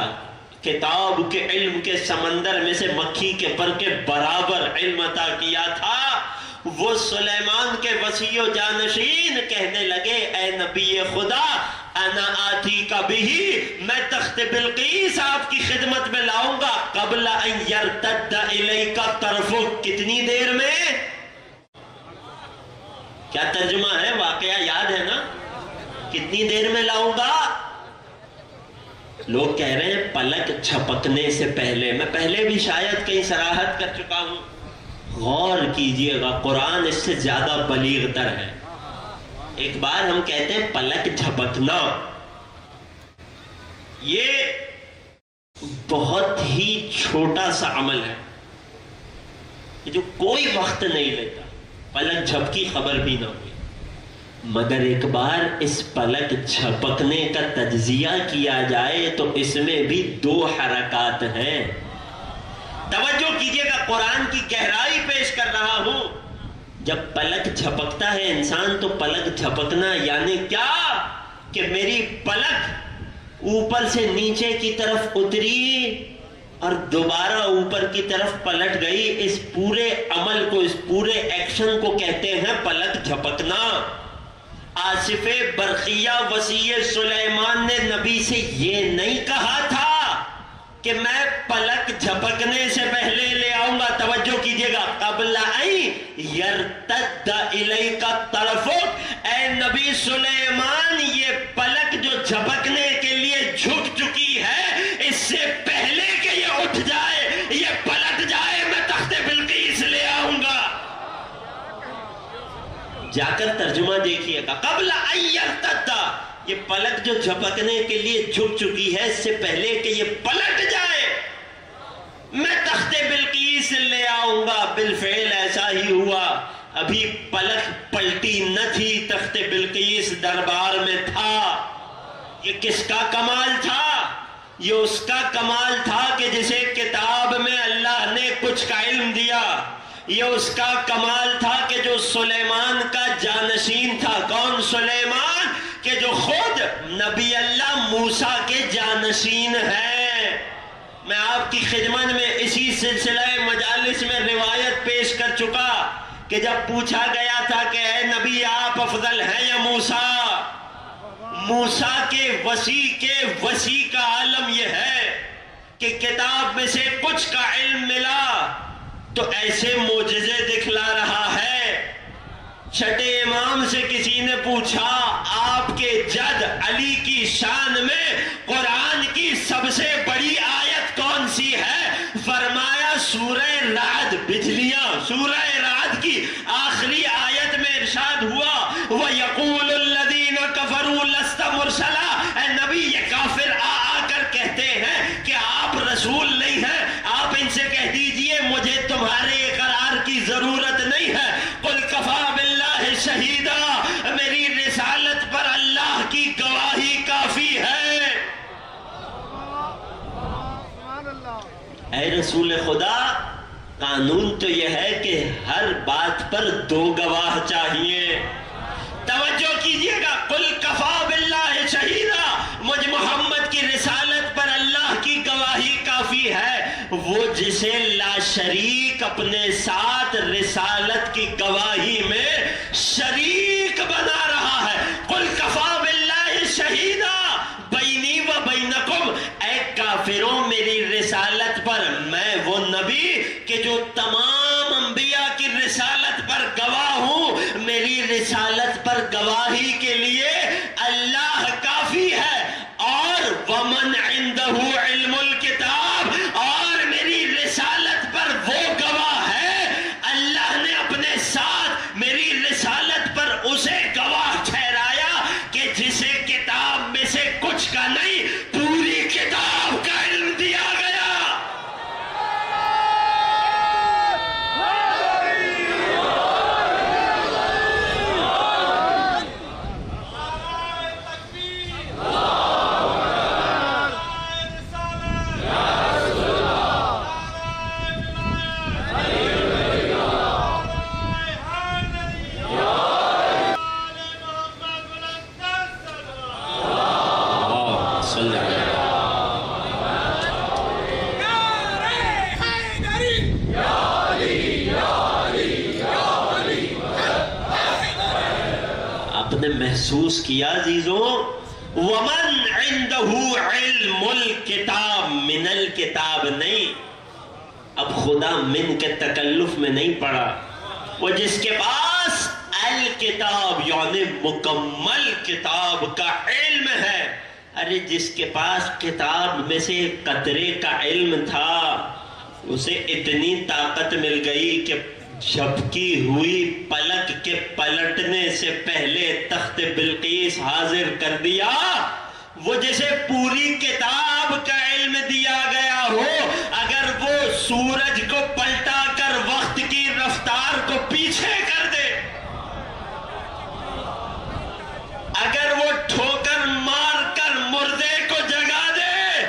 کتاب کے علم کے سمندر میں سے مکھی کے پر کے برابر علم عطا کیا تھا، وہ سلیمان کے وسیع و جانشین کہنے لگے، اے نبی خدا، انا آتی کا بھی، میں تخت بلقیس آپ کی خدمت میں لاؤں گا، قبل ان یرتد الیک طرفک، کتنی دیر میں؟ کیا ترجمہ ہے؟ واقعہ یاد ہے نا؟ کتنی دیر میں لاؤں گا؟ لوگ کہہ رہے ہیں پلک جھپکنے سے پہلے. میں پہلے بھی شاید کہیں صراحت کر چکا ہوں، غور کیجئے گا، قرآن اس سے زیادہ بلیغ تر ہے۔ ایک بار ہم کہتے ہیں پلک جھپکنا، یہ بہت ہی چھوٹا سا عمل ہے جو کوئی وقت نہیں لیتا، پلک جھپکی خبر بھی نہ ہوئی، مگر ایک بار اس پلک جھپکنے کا تجزیہ کیا جائے تو اس میں بھی 2 حرکات ہیں۔ توجہ کیجئے گا، قرآن کی گہرائی پیش کر رہا ہوں۔ جب پلک جھپکتا ہے انسان تو پلک جھپکنا یعنی کیا کہ میری پلک اوپر سے نیچے کی طرف اتری اور دوبارہ اوپر کی طرف پلٹ گئی، اس پورے عمل کو، اس پورے ایکشن کو کہتے ہیں پلک جھپکنا۔ آصف برقیہ وصی سلیمان نے نبی سے یہ نہیں کہا تھا کہ میں پلک جھپکنے سے پہلے لے آؤں گا، توجہ کیجئے گا، قبل ان یرتد الیک طرفک، اے نبی سلیمان یہ پلک جو جھپکنے کے لیے جھک چکی ہے، اس سے پہلے کہ یہ اٹھ جائے، یہ پلٹ جائے، میں تخت بلقیس لے آؤں گا۔ جا کر ترجمہ دیکھیے گا، قبل ان یرتد، یہ پلک جو جھپکنے کے لیے جھک چکی ہے، اس سے پہلے کہ یہ پلٹ جائے میں تخت بلقیس لے آؤں گا۔ بالفعل ایسا ہی ہوا، ابھی پلک پلٹی نہ تھی، تخت بلقیس دربار میں تھا۔ یہ کس کا کمال تھا؟ یہ اس کا کمال تھا کہ جسے کتاب میں اللہ نے کچھ کا علم دیا۔ یہ اس کا کمال تھا کہ جو سلیمان کا جانشین تھا۔ کون؟ سلیمان، کہ جو خود نبی اللہ موسیٰ کے جانشین ہیں۔ میں آپ کی خدمت میں اسی سلسلہ مجالس میں روایت پیش کر چکا کہ جب پوچھا گیا تھا کہ اے نبی آپ افضل ہیں یا موسیٰ؟ موسیٰ کے وسیع کا عالم یہ ہے کہ کتاب میں سے کچھ کا علم ملا تو ایسے معجزے دکھلا رہا ہے۔ چھٹے امام سے کسی نے پوچھا آپ کے جد علی کی شان میں قرآن کی سب سے بڑی آیت کون سی ہے؟ فرمایا سورہ رعد، بجلیاں، سورہ رعد کی آخری آیت میں ارشاد ہوا وَيَقُولُ الَّذِينَ كَفَرُوا لَسْتَ مُرْسَلًا، اے نبی یہ کافر آ کر کہتے ہیں کہ آپ رسول نہیں ہیں، آپ ان سے کہہ دیجئے مجھے تمہارے اقرار کی ضرورت نہیں ہے۔ قُلْ كَفَى بِاللَّهِ شَهِيدًا، میری رسالت پر اللہ کی گواہی کافی ہے۔ اے رسول خدا، قانون تو یہ ہے کہ ہر بات پر 2 گواہ چاہیے۔ توجہ کیجئے گا، قُلْ كَفَى بِاللَّهِ شَهِيدًا، مجھ محمد کی رسالت پر اللہ کی گواہی کافی ہے۔ وہ جسے لا شریک اپنے ساتھ رسالت کی گواہی میں شریک بنا رہا ہے۔ قُلْ كَفَى بِاللَّهِ شَهِيدًا بَيْنِي وَبَيْنَكُمْ، اے کافروں میری رسالت پر میں وہ نبی کہ جو تمام انبیاء کی رسالت پر گواہ ہوں، میری رسالت پر گواہی کے لیے اللہ کافی ہے۔ اور وَمَنْ عِنْدَهُ عِلْمُ الْكِتَابِ، اور میری رسالت پر وہ گواہ ہے، اللہ نے اپنے ساتھ میری رسالت پر اسے گواہ ٹھہرایا کہ جسے کتاب میں سے کچھ کا نہیں، پوری کتاب کا علم دیا گیا۔ محسوس کیا عزیزوں، وَمَنْ عِنْدَهُ عِلْمُ الْكِتَابِ، من الکتاب نہیں، اب خدا من کے تکلف میں نہیں پڑا، وہ جس کے پاس الکتاب یعنی مکمل کتاب کا علم ہے۔ ارے جس کے پاس کتاب میں سے قطرے کا علم تھا، اسے اتنی طاقت مل گئی کہ جھپکی ہوئی پلک کے پلٹنے سے پہلے تخت بلقیس حاضر کر دیا. وہ جسے پوری کتاب کا علم دیا گیا ہو، اگر وہ سورج کو پلٹا کر وقت کی رفتار کو پیچھے کر دے، اگر وہ ٹھوکر مار کر مردے کو جگا دے،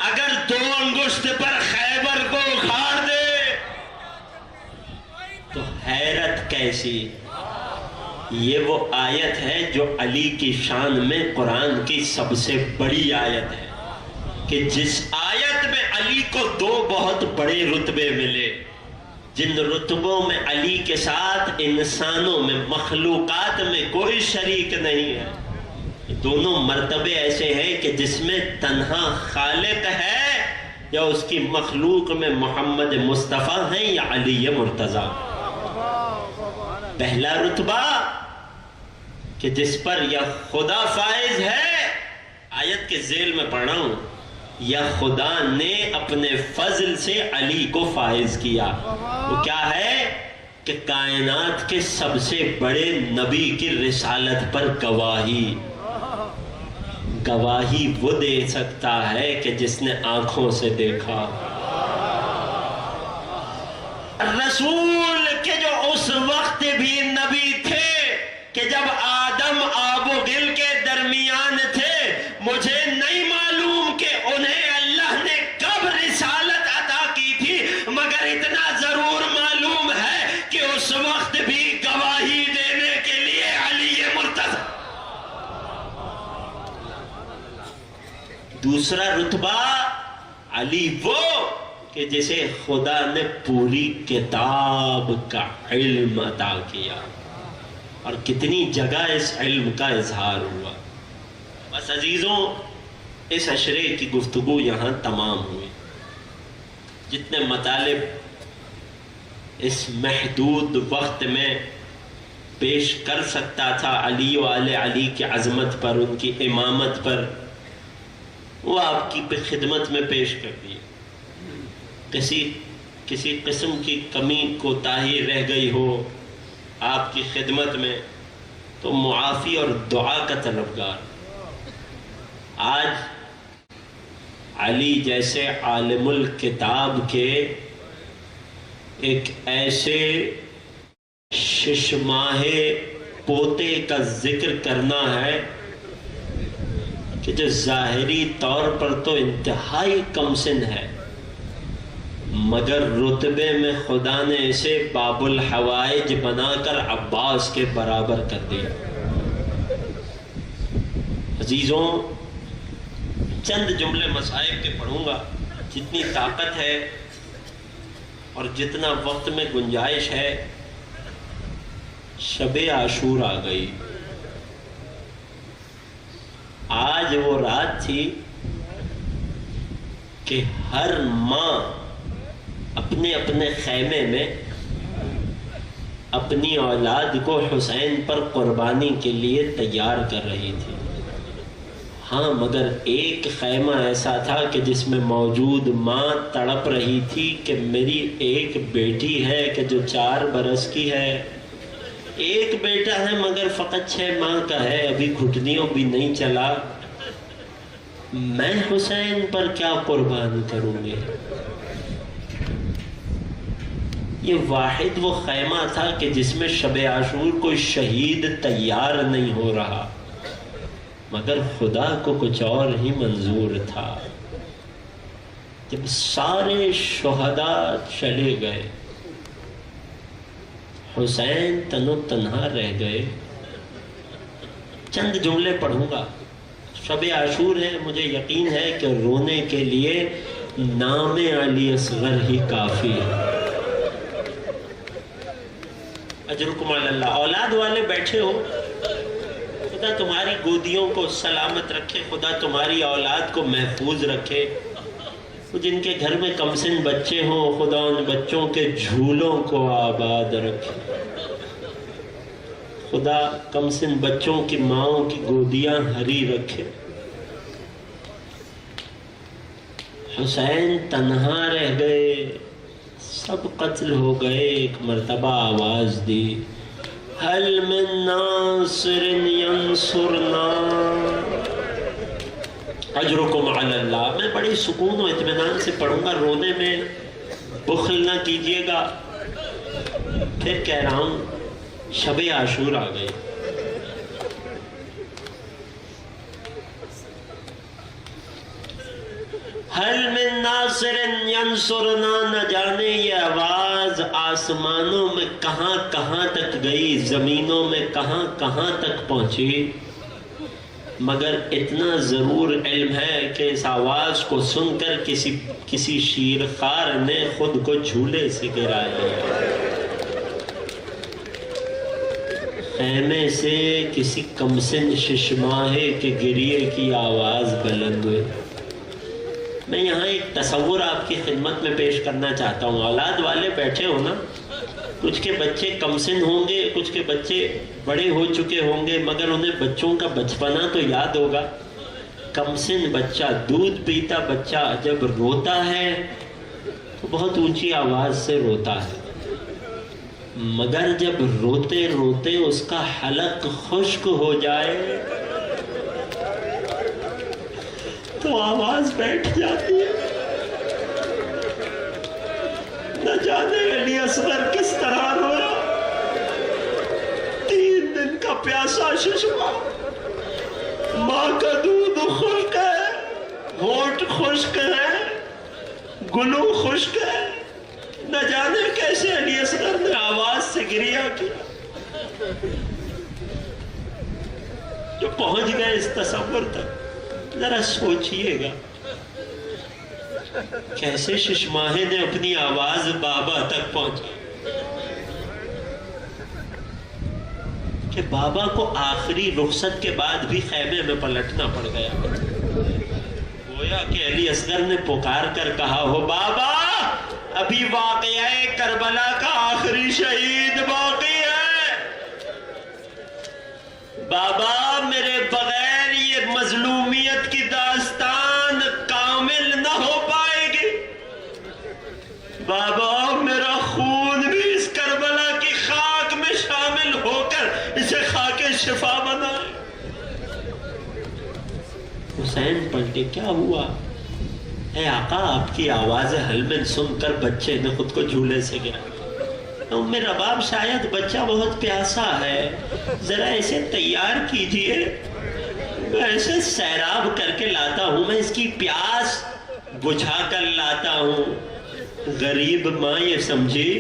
اگر 2 انگشت پر خیبر کو اکھاڑ دے، تو حیرت کیسی. یہ وہ آیت ہے جو علی کی شان میں قرآن کی سب سے بڑی آیت ہے، کہ جس آیت میں علی کو 2 بہت بڑے رتبے ملے، جن رتبوں میں علی کے ساتھ انسانوں میں، مخلوقات میں کوئی شریک نہیں ہے. دونوں مرتبے ایسے ہیں کہ جس میں تنہا خالق ہے، یا اس کی مخلوق میں محمد مصطفیٰ ہیں یا علی مرتضیٰ. پہلا رتبہ کہ جس پر یا خدا فائز ہے، آیت کے ذیل میں پڑھ رہا ہوں، یا خدا نے اپنے فضل سے علی کو فائز کیا. وہ کیا ہے کہ کائنات کے سب سے بڑے نبی کی رسالت پر گواہی. گواہی وہ دے سکتا ہے کہ جس نے آنکھوں سے دیکھا. رسول کے جو اس وقت بھی نبی تھے کہ جب آدم آب و گل کے درمیان تھے، مجھے نہیں معلوم کہ انہیں اللہ نے کب رسالت عطا کی تھی، مگر اتنا ضرور معلوم ہے کہ اس وقت بھی گواہی دینے کے لیے علی مرتضیٰ. دوسرا رتبہ علی وہ کہ جسے خدا نے پوری کتاب کا علم عطا کیا، اور کتنی جگہ اس علم کا اظہار ہوا. بس عزیزوں، اس عشرے کی گفتگو یہاں تمام ہوئی. جتنے مطالب اس محدود وقت میں پیش کر سکتا تھا علی و آل علی کی عظمت پر، ان کی امامت پر، وہ آپ کی خدمت میں پیش کر دیے. کسی قسم کی کمی کوتاہی رہ گئی ہو آپ کی خدمت میں تو معافی اور دعا کا طلبگار. آج علی جیسے عالم الکتاب کے ایک ایسے ششماہے پوتے کا ذکر کرنا ہے کہ جو ظاہری طور پر تو انتہائی کم سن ہے، مگر رتبے میں خدا نے اسے باب الحوائج بنا کر عباس کے برابر کر دیا. عزیزوں، چند جملے مصائب کے پڑھوں گا، جتنی طاقت ہے اور جتنا وقت میں گنجائش ہے. شب عاشور آ گئی. آج وہ رات تھی کہ ہر ماں اپنے اپنے خیمے میں اپنی اولاد کو حسین پر قربانی کے لیے تیار کر رہی تھی. ہاں، مگر ایک خیمہ ایسا تھا کہ جس میں موجود ماں تڑپ رہی تھی کہ میری ایک بیٹی ہے کہ جو 4 برس کی ہے، ایک بیٹا ہے مگر فقط 6 ماہ کا ہے، ابھی گھٹنیوں بھی نہیں چلا، میں حسین پر کیا قربان کروں گے. یہ واحد وہ خیمہ تھا کہ جس میں شب عاشور کوئی شہید تیار نہیں ہو رہا، مگر خدا کو کچھ اور ہی منظور تھا. جب سارے شہداء چلے گئے، حسین تن و تنہا رہ گئے. چند جملے پڑھوں گا. شب عاشور ہے، مجھے یقین ہے کہ رونے کے لیے نام علی اصغر ہی کافی ہے. اجرکم علی اللہ. اولاد والے بیٹھے ہو، خدا تمہاری گودیوں کو سلامت رکھے، خدا تمہاری اولاد کو محفوظ رکھے. جن کے گھر میں کم سن بچے ہوں، خدا ان بچوں کے جھولوں کو آباد رکھے. خدا کم سن بچوں کی ماؤں کی گودیاں ہری رکھے. حسین تنہا رہ گئے، سب قتل ہو گئے. ایک مرتبہ آواز دی حل من ناصر ینصرنا اجرکم علی اللہ. میں بڑی سکون و اطمینان سے پڑھوں گا, رونے میں بخل نہ کیجیے گا. پھر کہہ رہا ہوں شب عاشور آ گئی. حل من ناصر ینصرنا, نہ جانے یہ آواز آسمانوں میں کہاں کہاں تک گئی, زمینوں میں کہاں کہاں تک پہنچی. مگر اتنا ضرور علم ہے کہ اس آواز کو سن کر کسی شیرخوار نے خود کو جھولے سے گرا لیا. خیمے سے کسی کمسن ششماہے کے گریے کی آواز بلند ہوئی. میں یہاں ایک تصور آپ کی خدمت میں پیش کرنا چاہتا ہوں. اولاد والے بیٹھے ہو نا, کچھ کے بچے کمسن ہوں گے, کچھ کے بچے بڑے ہو چکے ہوں گے, مگر انہیں بچوں کا بچپنا تو یاد ہوگا. کمسن بچہ, دودھ پیتا بچہ جب روتا ہے تو بہت اونچی آواز سے روتا ہے, مگر جب روتے روتے اس کا حلق خشک ہو جائے تو آواز بیٹھ جاتی ہے. نہ جانے علی اصغر کس طرح رویا. 3 دن کا پیاسا ششما, ماں کا دودھ خشک ہے, ہونٹ خشک ہے, گلو خشک ہے. نہ جانے کیسے علی اصغر نے آواز سے گریا کیا. جو پہنچ گئے اس تصور تک, ذرا سوچئے گا کیسے ششماہے نے اپنی آواز بابا تک پہنچا, کہ بابا کو آخری رخصت کے بعد بھی خیمے میں پلٹنا پڑ گیا. گویا کہ علی اصغر نے پکار کر کہا ہو بابا ابھی واقعہ کربلا کا آخری شہید باقی ہے. بابا میرے بغیر یہ مظلومیت کی داستان کامل نہ ہو پائے گی. بابا میرا خون بھی اس کربلا کی خاک میں شامل ہو کر اسے خاک شفا بنائے. حسین پلٹے, کیا ہوا؟ اے آقا آپ کی آواز حلمن سن کر بچے نے خود کو جھولے سے گرا. ام رباب شاید بچہ بہت پیاسا ہے, ذرا اسے تیار کیجئے, میں اسے سیراب کر کے لاتا ہوں, میں اس کی پیاس بجھا کر لاتا ہوں. غریب ماں یہ سمجھی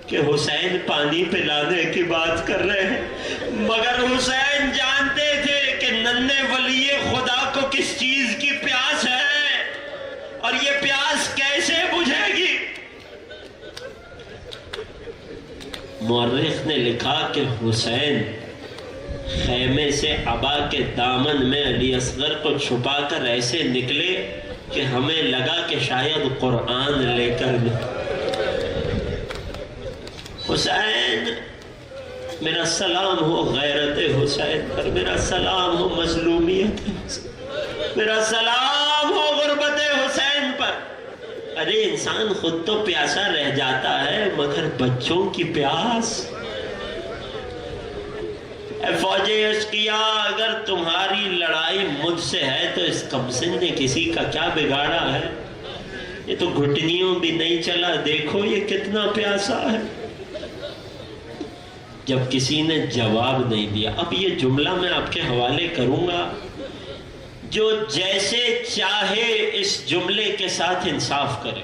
کہ حسین پانی پلانے کی بات کر رہے ہیں, مگر حسین جانتے تھے کہ ننھے ولی خدا کو کس چیز کی پیاس ہے اور یہ پیاس کیسے بجھے گی. مورخ نے لکھا کہ حسین خیمے سے عبا کے دامن میں علی اصغر کو چھپا کر ایسے نکلے کہ ہمیں لگا کہ شاید قرآن لے کر حسین میرا سلام ہو غیرت حسین پر, میرا سلام ہو مظلومیت حسین, میرا سلام ہو غربت حسین پر. ارے انسان خود تو پیاسا رہ جاتا ہے, مگر بچوں کی پیاس. اے فوج اشقیا, اگر تمہاری لڑائی مجھ سے ہے تو اس کمسن نے کسی کا کیا بگاڑا ہے. یہ تو گھٹنیوں بھی نہیں چلا, دیکھو یہ کتنا پیاسا ہے. جب کسی نے جواب نہیں دیا, اب یہ جملہ میں آپ کے حوالے کروں گا, جو جیسے چاہے اس جملے کے ساتھ انصاف کرے.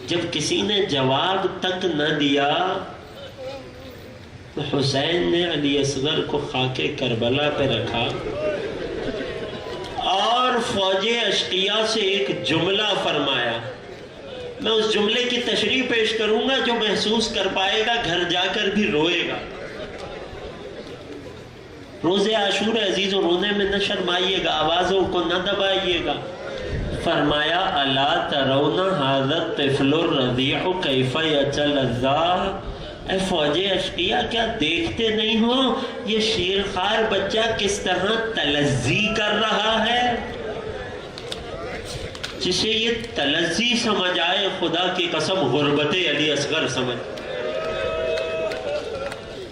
جب کسی نے جواب تک نہ دیا تو حسین نے علی اصغر کو خاک کربلا پہ رکھا اور فوج اشقیاء سے ایک جملہ فرمایا. میں اس جملے کی تشریح پیش کروں گا, جو محسوس کر پائے گا گھر جا کر بھی روئے گا. روز عاشور عزیز و رونے میں نہ شرمائیے گا, آوازوں کو نہ دبائیے گا. فرمایا الا ترون ھذا الطفل الرضیع کیف یتلذذ. اے فوج اشقیاء, کیا دیکھتے نہیں ہو یہ شیرخوار بچہ کس طرح تلذی کر رہا ہے. جسے یہ تلذی سمجھ آئے خدا کی قسم غربت علی اصغر سمجھ.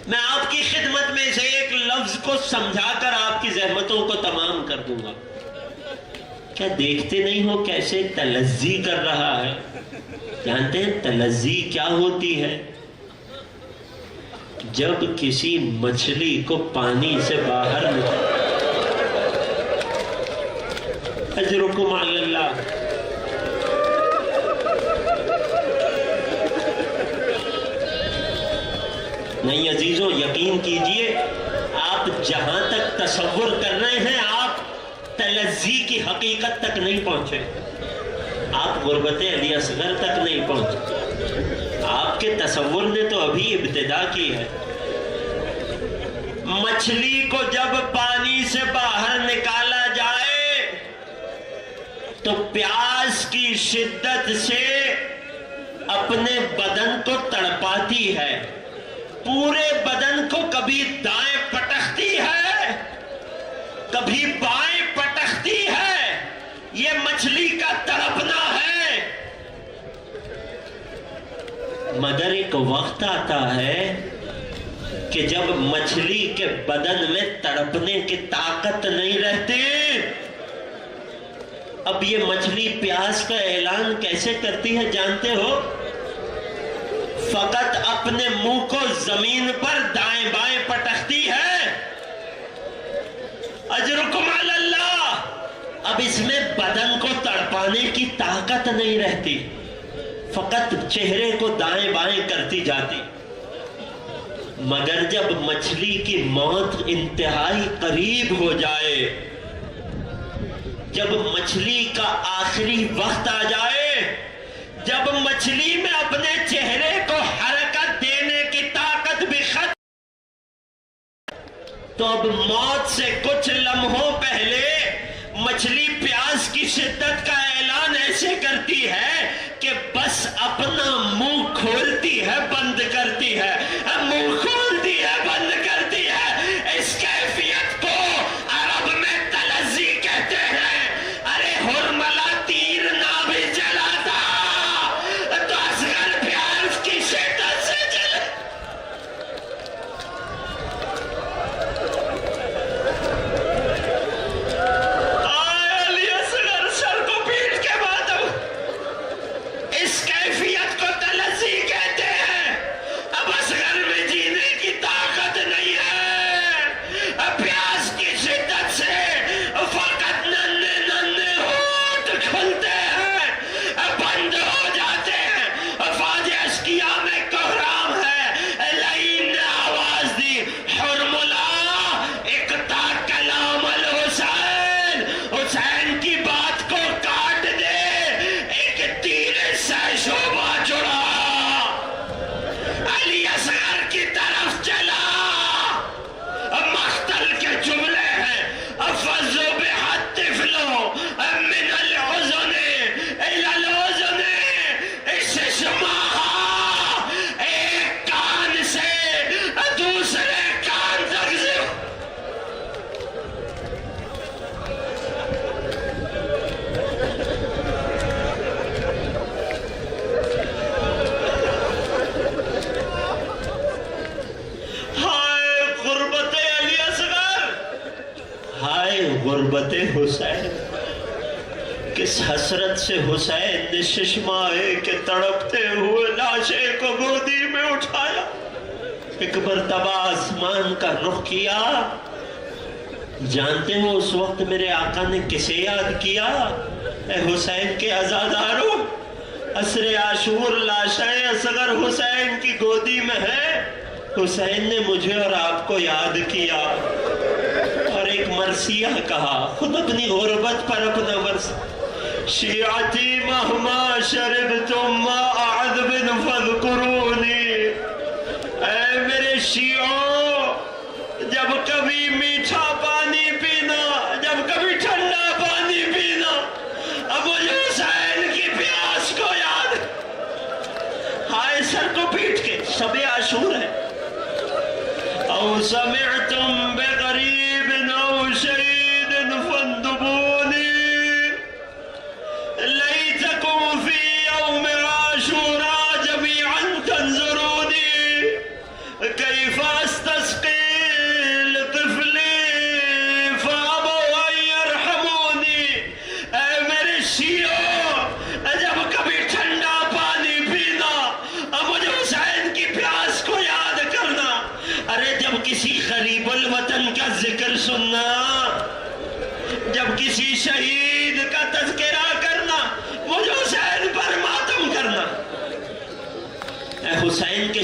میں آپ کی خدمت میں سے ایک لفظ کو سمجھا کر آپ کی زحمتوں کو تمام کر دوں گا. کیا دیکھتے نہیں ہو کیسے تلذی کر رہا ہے؟ جانتے ہیں تلذی کیا ہوتی ہے؟ جب کسی مچھلی کو پانی سے باہر اجرکم علی اللہ. نہیں عزیزوں، یقین کیجئے آپ جہاں تک تصور کر رہے ہیں آپ تلذی کی حقیقت تک نہیں پہنچے. آپ غربت علی اصغر تک نہیں پہنچے. آپ کے تصور نے تو ابھی ابتدا کی ہے. مچھلی کو جب پانی سے باہر نکالا جائے تو پیاس کی شدت سے اپنے بدن کو تڑپاتی ہے. پورے بدن کو کبھی دائیں پٹکتی ہے کبھی بائیں پٹکتی ہے. یہ مچھلی کا تڑپنا ہے. مگر ایک وقت آتا ہے کہ جب مچھلی کے بدن میں تڑپنے کی طاقت نہیں رہتی. اب یہ مچھلی پیاس کا اعلان کیسے کرتی ہے جانتے ہو؟ فقط اپنے منہ کو زمین پر دائیں بائیں پٹکتی ہے. اجرکم علی اللہ. اب اس میں بدن کو تڑپانے کی طاقت نہیں رہتی، فقط چہرے کو دائیں بائیں کرتی جاتی. مگر جب مچھلی کی موت انتہائی قریب ہو جائے، جب مچھلی کا آخری وقت آ جائے، جب مچھلی میں اپنے چہرے کو حرکت دینے کی طاقت بھی ختم، تو اب موت سے کچھ لمحوں پہلے مچھلی پیاس کی شدت کا اعلان ایسے کرتی ہے کہ بس اپنا منہ کھولتی ہے بند کرتی ہے، منہ کھولتی ہے بند کرتی ہے. اس کیفیت کو عرب میں تلذی کہتے ہیں. ارے ہرملہ تیر نہ بھی جلاتا تو اصغر پیاس کی شدت سے جلے. علی اصغر سر کو پیٹ کے بعد اس کیفیت کو تلذی کہتے ہیں. اب اصغر میں جینے کی طاقت نہیں ہے. پیاس کی شدت سے فقط ننھے ننھے ہونٹ کھلتے ہیں، بند ہو جاتے ہیں. فاج اشکیا میں کوہرام ہے. لعین نے آواز دی، حرملہ اقطع کلام الحسین. حسین کی بات کو کاٹ دے، ایک تیر سے شعبہ چڑھا. علی اصغر کی طرف چلا. مقتل کے جملے ہیں، افضو بحد طفلو من العزن الى العزن. استشماها ایک کان سے دوسرے کان تک سے. ہائے غربت علی اصغر، ہائے غربت حسین. کس حسرت سے حسین نے ششمائے کے تڑپتے ہوئے لاشے کو گودی میں اٹھایا، ایک مرتبہ آسمان کا رخ کیا. جانتے ہو اس وقت میرے آقا نے کسے یاد کیا؟ اے حسین کے عزاداروں، عصر عاشور لاشیں اصغر حسین کی گودی میں ہے. حسین نے مجھے اور آپ کو یاد کیا اور ایک مرثیہ کہا. خود اپنی غربت پر اپنا مرثیہ، شیعتی مہما شربتم ماء عذب فاذکرونی. اے میرے شیعوں، جب کبھی میٹھا پانی پینا، جب کبھی ٹھنڈا پانی پینا، اب مجھے حسین کی پیاس کو یاد. ہائے سر کو پیٹ کے، شب عاشور ہے. او سمعتم بغریب او شہید فاندبونی.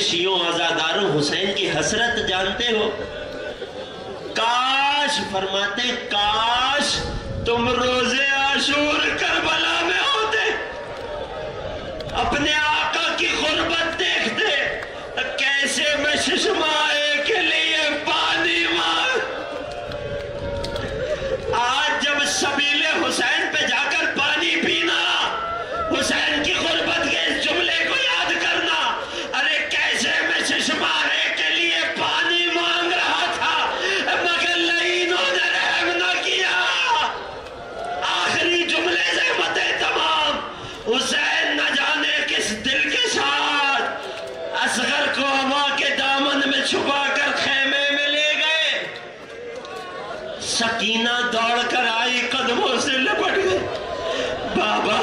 شیعوں عزاداروں حسین کی حسرت جانتے ہو؟ کاش، فرماتے کاش تم روز عاشور کربلا میں ہوتے، اپنے آقا کی غربت دیکھتے، کیسے میں ششمائے کے لیے پانی مانگ۔ آج جب سبیل حسین پہ جا کر پانی پینا، حسین کی غربت کے اس جملے کو یاد کرنا، ارے کیسے میں ششمائے کے لیے پانی مانگ رہا تھا مگر لعینوں نے رحم نہ کیا۔ آخری جملے سے متے تمام، حسین نہ جانے کس دل کے ساتھ اصغر کو ہوا کے دامن میں چھپا کر خیمے میں لے گئے۔ سکینہ دوڑ کر آئی، قدموں سے لپٹ گئی، بابا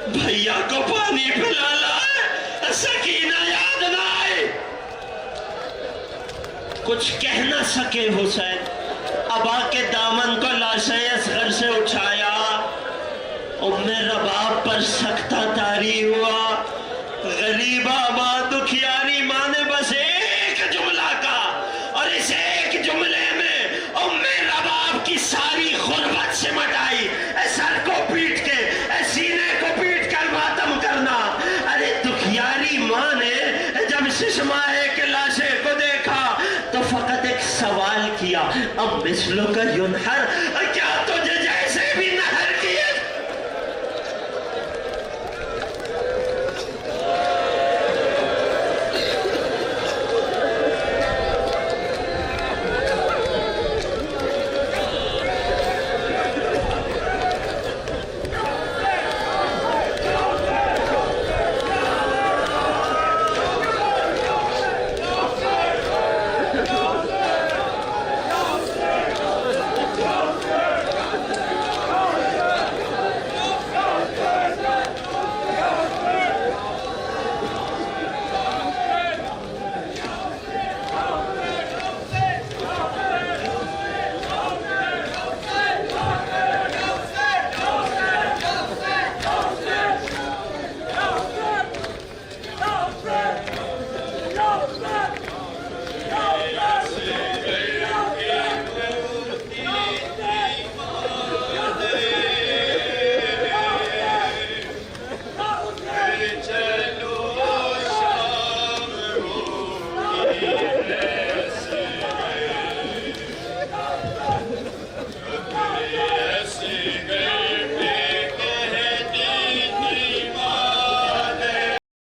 بھیا کو پانی پلا لا۔ سکینہ یاد نہ آئی، کچھ کہہ نہ سکے حسین، ابا کے دامن کو لاش اصغر سے اٹھایا۔ ام رباب پر سکتہ طاری ہوا، غریبہ ماں، دکھیاری ماں نے بس ایک جملہ کہا، اور اس ایک جملے میں ام رباب کی ساری غربت سمٹ آئی۔ سر کو پیٹ کے، سینے کو پیٹ کر ماتم کرنا۔ ارے دکھیاری ماں نے جب ششمائے کے لاشے کو دیکھا تو فقط ایک سوال کیا، اب مثلو کا ینحر،